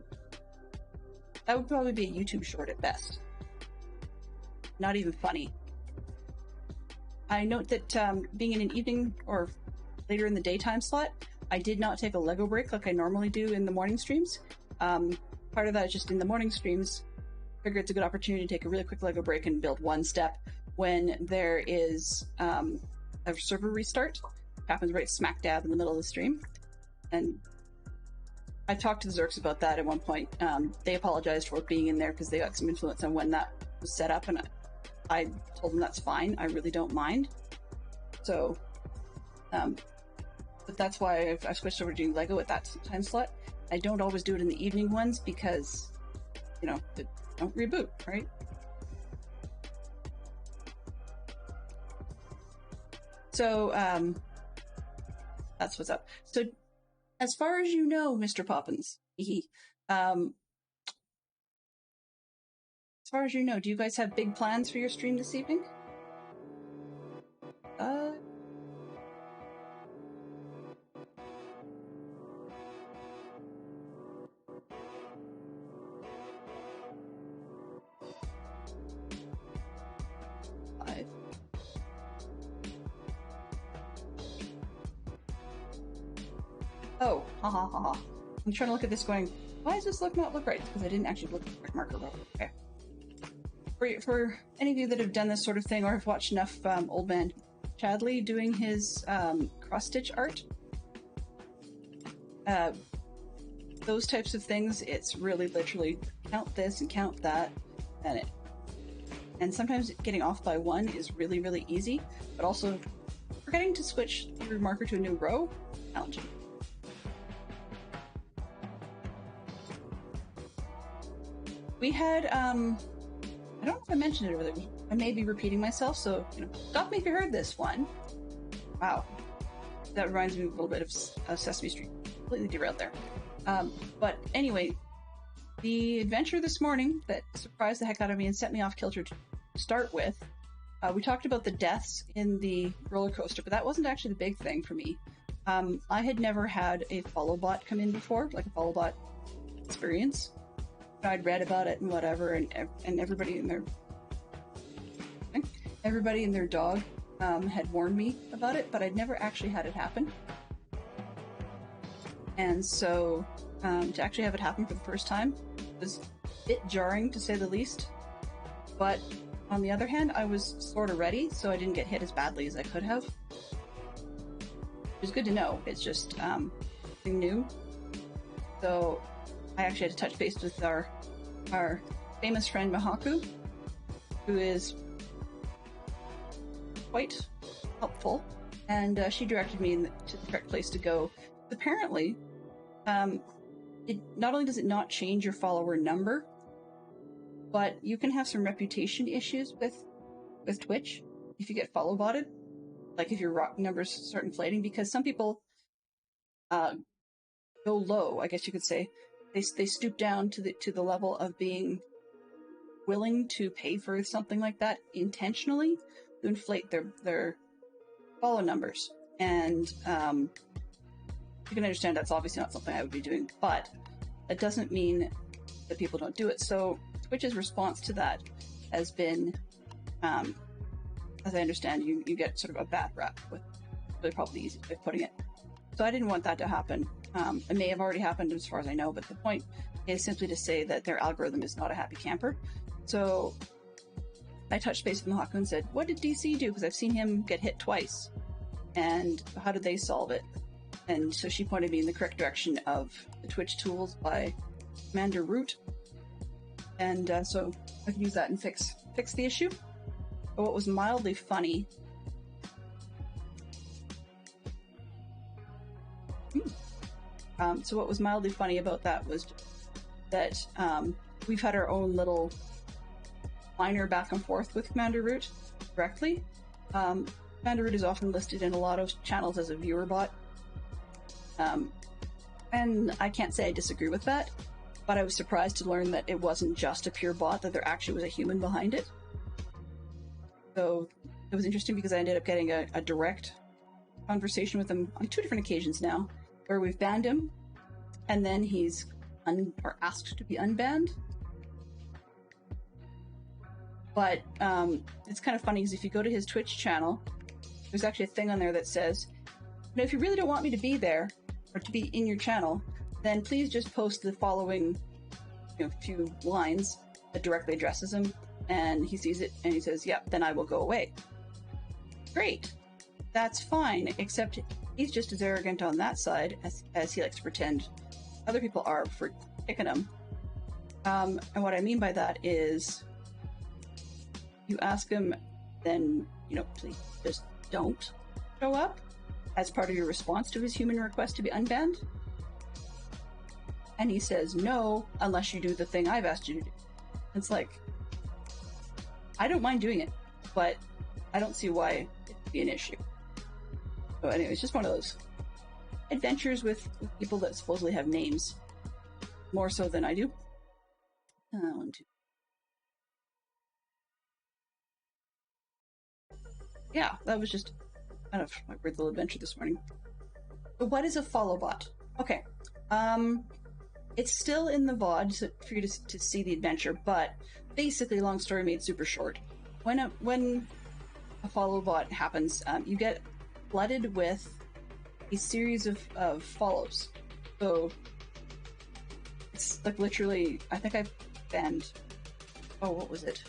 would probably be a YouTube short at best. Not even funny. I note that being in an evening or later in the daytime slot, I did not take a Lego break like I normally do in the morning streams. Part of that is just in the morning streams, I figure it's a good opportunity to take a really quick Lego break and build one step when there is a server restart. It happens right smack dab in the middle of the stream. And I talked to the Zerks about that at one point. They apologized for being in there because they got some influence on when that was set up, and I told them that's fine. I really don't mind. So, but that's why I've switched over to doing Lego at that time slot. I don't always do it in the evening ones because, you know, they don't reboot, right? So, that's what's up. So, as far as you know, Mr. Poppins, as far as you know, do you guys have big plans for your stream this evening? Oh, ha ha ha ha. I'm trying to look at this going, why does this not look right? It's because I didn't actually look at the marker row. Okay. For any of you that have done this sort of thing or have watched enough Old Man Chadley doing his cross-stitch art, those types of things, it's really literally count this and count that, and sometimes getting off by one is really, really easy, but also forgetting to switch your marker to a new row, challenging. We had, I don't know if I mentioned it earlier. I may be repeating myself, so, you know, stop me if you heard this one. Wow. That reminds me a little bit of Sesame Street. Completely derailed there. But anyway, The adventure this morning that surprised the heck out of me and set me off kilter to start with, we talked about the deaths in the roller coaster, but that wasn't actually the big thing for me. I had never had a follow bot come in before, like a follow bot experience. I'd read about it and whatever, and everybody and their dog had warned me about it, but I'd never actually had it happen. And so to actually have it happen for the first time was a bit jarring, to say the least. But on the other hand, I was sort of ready, so I didn't get hit as badly as I could have. It was good to know. It's just something new. So I actually had to touch base with our famous friend Mahaku, who is quite helpful, and she directed me to the correct place to go. Apparently, it not only does it not change your follower number, but you can have some reputation issues with Twitch if you get follow botted, like if your numbers start inflating, because some people go low, I guess you could say. They stoop down to the level of being willing to pay for something like that intentionally to inflate their follow numbers. And you can understand that's obviously not something I would be doing, but that doesn't mean that people don't do it. So Twitch's response to that has been, as I understand, you get sort of a bad rep, with really probably the easiest way of putting it. So I didn't want that to happen. It may have already happened as far as I know, but the point is simply to say that their algorithm is not a happy camper. So I touched base with Mahaku and said, what did DC do? Because I've seen him get hit twice. And how did they solve it? And so she pointed me in the correct direction of the Twitch tools by Commander Root. And so I could use that and fix the issue. But what was mildly funny... so what was mildly funny about that was that we've had our own little minor back and forth with Commander Root directly. Commander Root is often listed in a lot of channels as a viewer bot. And I can't say I disagree with that, but I was surprised to learn that it wasn't just a pure bot, that there actually was a human behind it. So it was interesting because I ended up getting a direct conversation with him on 2 different occasions now, where we've banned him, and then he's asked to be unbanned. But it's kind of funny because if you go to his Twitch channel, there's actually a thing on there that says, if you really don't want me to be there, or to be in your channel, then please just post the following few lines that directly addresses him, and he sees it and he says, yep, then I will go away. Great. That's fine, except he's just as arrogant on that side as he likes to pretend other people are for picking him. And what I mean by that is, you ask him, then, please just don't show up as part of your response to his human request to be unbanned. And he says, no, unless you do the thing I've asked you to do. It's like, I don't mind doing it, but I don't see why it would be an issue. So anyway, it's just one of those adventures with people that supposedly have names. More so than I do. 1, 2. Yeah, that was just kind of my weird little adventure this morning. But what is a follow bot? Okay. It's still in the VOD for you to see the adventure, but basically, long story made super short. When a follow bot happens, you get flooded with a series of follows. So it's like literally, I think I've banned, what was it?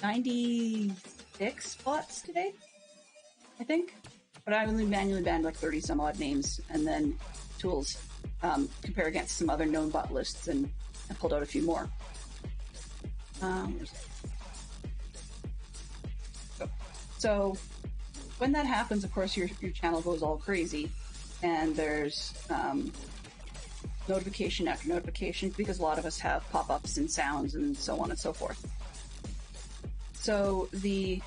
96 bots today, I think. But I only manually banned like 30 some odd names, and then tools compare against some other known bot lists and pulled out a few more. So when that happens, of course, your channel goes all crazy, and there's notification after notification, because a lot of us have pop-ups and sounds and so on and so forth. So the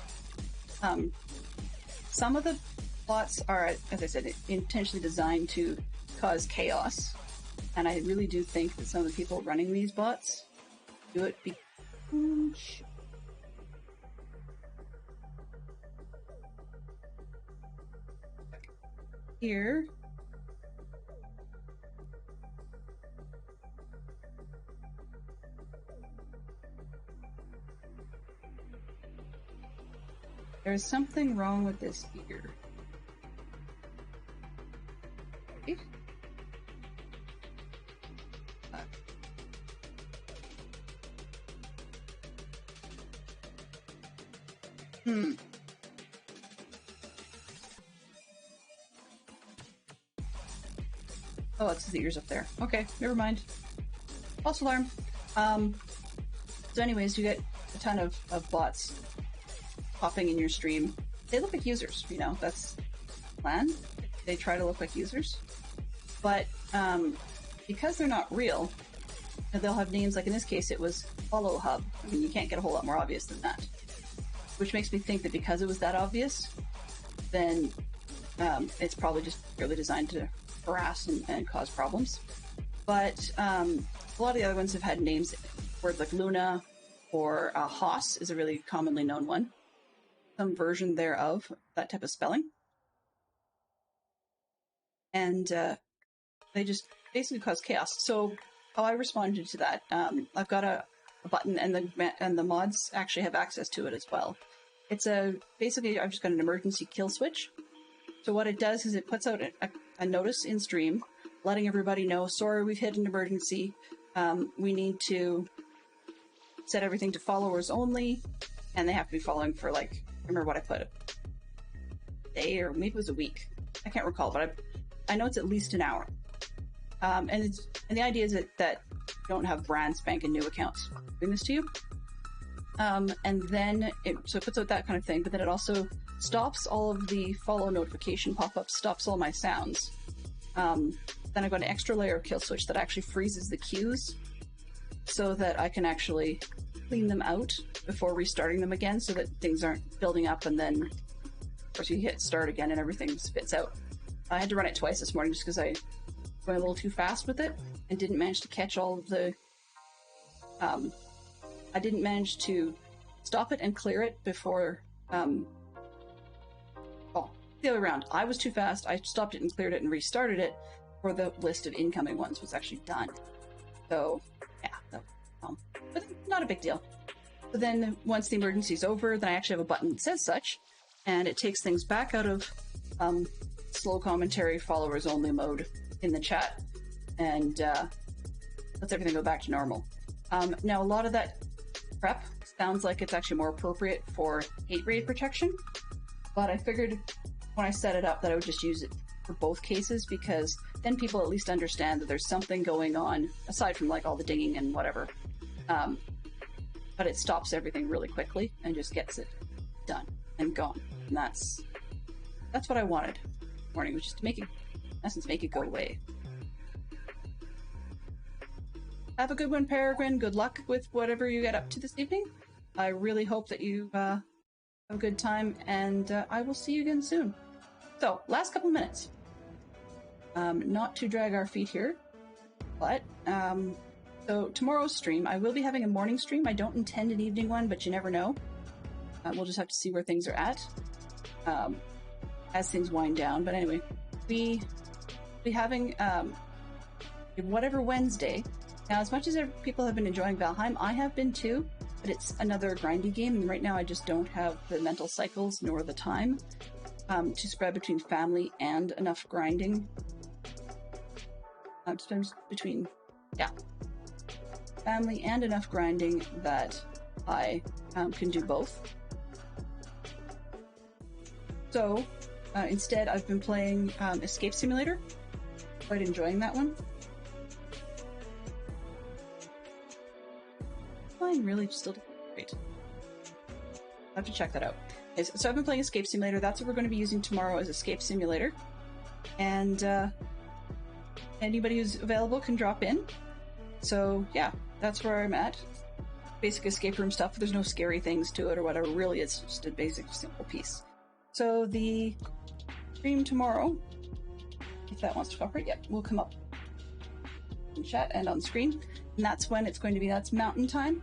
some of the bots are, as I said, intentionally designed to cause chaos. And I really do think that some of the people running these bots do it because... Here. There's something wrong with this here. Okay. Oh, it's the ears up there. Okay, never mind. False alarm. So anyways, you get a ton of bots popping in your stream. They look like users, you know, that's the plan. They try to look like users. But because they're not real, they'll have names like in this case it was Follow Hub. I mean, you can't get a whole lot more obvious than that. Which makes me think that because it was that obvious, then it's probably just purely designed to harass and cause problems. But a lot of the other ones have had names, words like Luna or Hoss is a really commonly known one. Some version thereof, that type of spelling. And they just basically cause chaos. So how I responded to that, I've got a button, and the mods actually have access to it as well. It's basically I've just got an emergency kill switch. So what it does is it puts out a notice in stream, letting everybody know, sorry, we've hit an emergency. We need to set everything to followers only, and they have to be following for, like, I remember what I put, a day or maybe it was a week. I can't recall, but I know it's at least an hour. And the idea is that you don't have brand spanking new accounts doing this to you. And then it puts out that kind of thing, but then it also stops all of the follow notification pop-ups, stops all my sounds. Then I've got an extra layer of kill switch that actually freezes the queues so that I can actually clean them out before restarting them again, so that things aren't building up and then, of course, you hit start again and everything spits out. I had to run it twice this morning just because I went a little too fast with it and didn't manage to catch all of the... I didn't manage to stop it and clear it before... the other way around. I was too fast, I stopped it and cleared it and restarted it before the list of incoming ones was actually done. So, yeah, but not a big deal. But then once the emergency is over, then I actually have a button that says such, and it takes things back out of slow commentary, followers only mode in the chat, and lets everything go back to normal. Now, a lot of that prep sounds like it's actually more appropriate for hate raid protection, but I figured when I set it up that I would just use it for both cases, because then people at least understand that there's something going on aside from like all the dinging and whatever. But it stops everything really quickly and just gets it done and gone. And that's what I wanted this morning, was just to make it, in essence, make it go away. Have a good one, Peregrine. Good luck with whatever you get up to this evening. I really hope that you have a good time, and I will see you again soon. So, last couple minutes. Not to drag our feet here, but so tomorrow's stream, I will be having a morning stream. I don't intend an evening one, but you never know. We'll just have to see where things are at as things wind down. But anyway, we'll be having whatever Wednesday. Now, as much as people have been enjoying Valheim, I have been too, but it's another grindy game, and right now I just don't have the mental cycles nor the time to spread between family and enough grinding. Between family and enough grinding that I can do both. So instead, I've been playing Escape Simulator. Quite enjoying that one. Mine really still great. I have to check that out. So I've been playing Escape Simulator. That's what we're going to be using tomorrow, as Escape Simulator. And anybody who's available can drop in. So yeah, that's where I'm at. Basic escape room stuff. There's no scary things to it or whatever. Really, it's just a basic, simple piece. So the stream tomorrow, if that wants to cooperate, yeah, will come up. in chat and on screen. And that's when it's going to be, that's mountain time.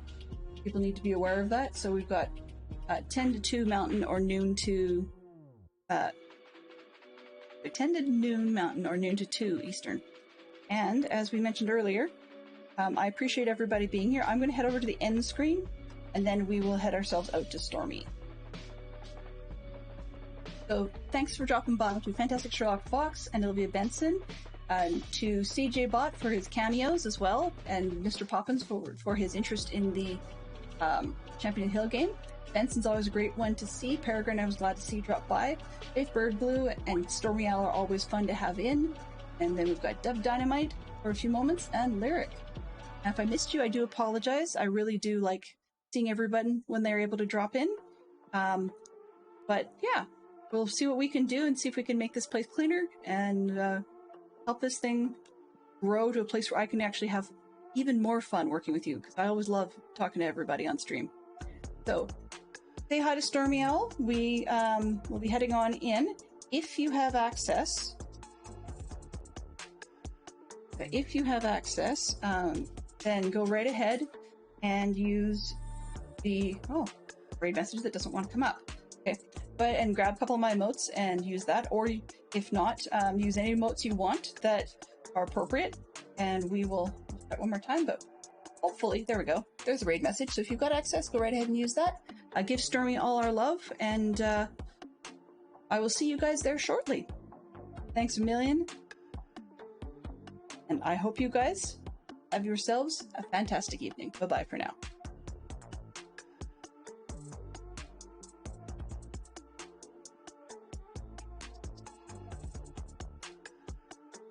People need to be aware of that. So we've got 10 to 2 mountain or noon to 10 to noon mountain or noon to 2 Eastern. And as we mentioned earlier, I appreciate everybody being here. I'm going to head over to the end screen, and then we will head ourselves out to Stormy. So thanks for dropping by to Fantastic Sherlock Fox and Olivia Benson, to CJ Bot for his cameos as well, and Mr. Poppins for his interest in the Champion Hill game. Benson's always a great one to see. Peregrine, I was glad to see drop by. Dave Birdblue and Stormy Owl are always fun to have in. And then we've got Dub Dynamite for a few moments, and Lyric. And if I missed you, I do apologize. I really do like seeing everybody when they're able to drop in. But yeah, we'll see what we can do and see if we can make this place cleaner and help this thing grow to a place where I can actually have even more fun working with you, because I always love talking to everybody on stream. So say hi to Stormy Owl. We will be heading on in. If you have access, then go right ahead and use the raid message that doesn't want to come up. Okay, but and grab a couple of my emotes and use that, or if not, use any emotes you want that are appropriate, and we will start one more time. But hopefully, there we go. There's a raid message. So if you've got access, go right ahead and use that. Give Stormy all our love, and I will see you guys there shortly. Thanks a million. And I hope you guys have yourselves a fantastic evening. Bye-bye for now.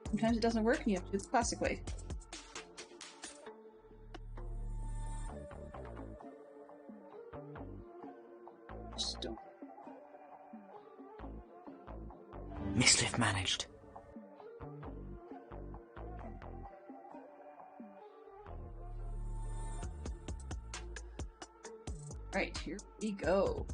Sometimes it doesn't work and you have to do it the classic way. Just don't. Mischief managed. Right, here we go.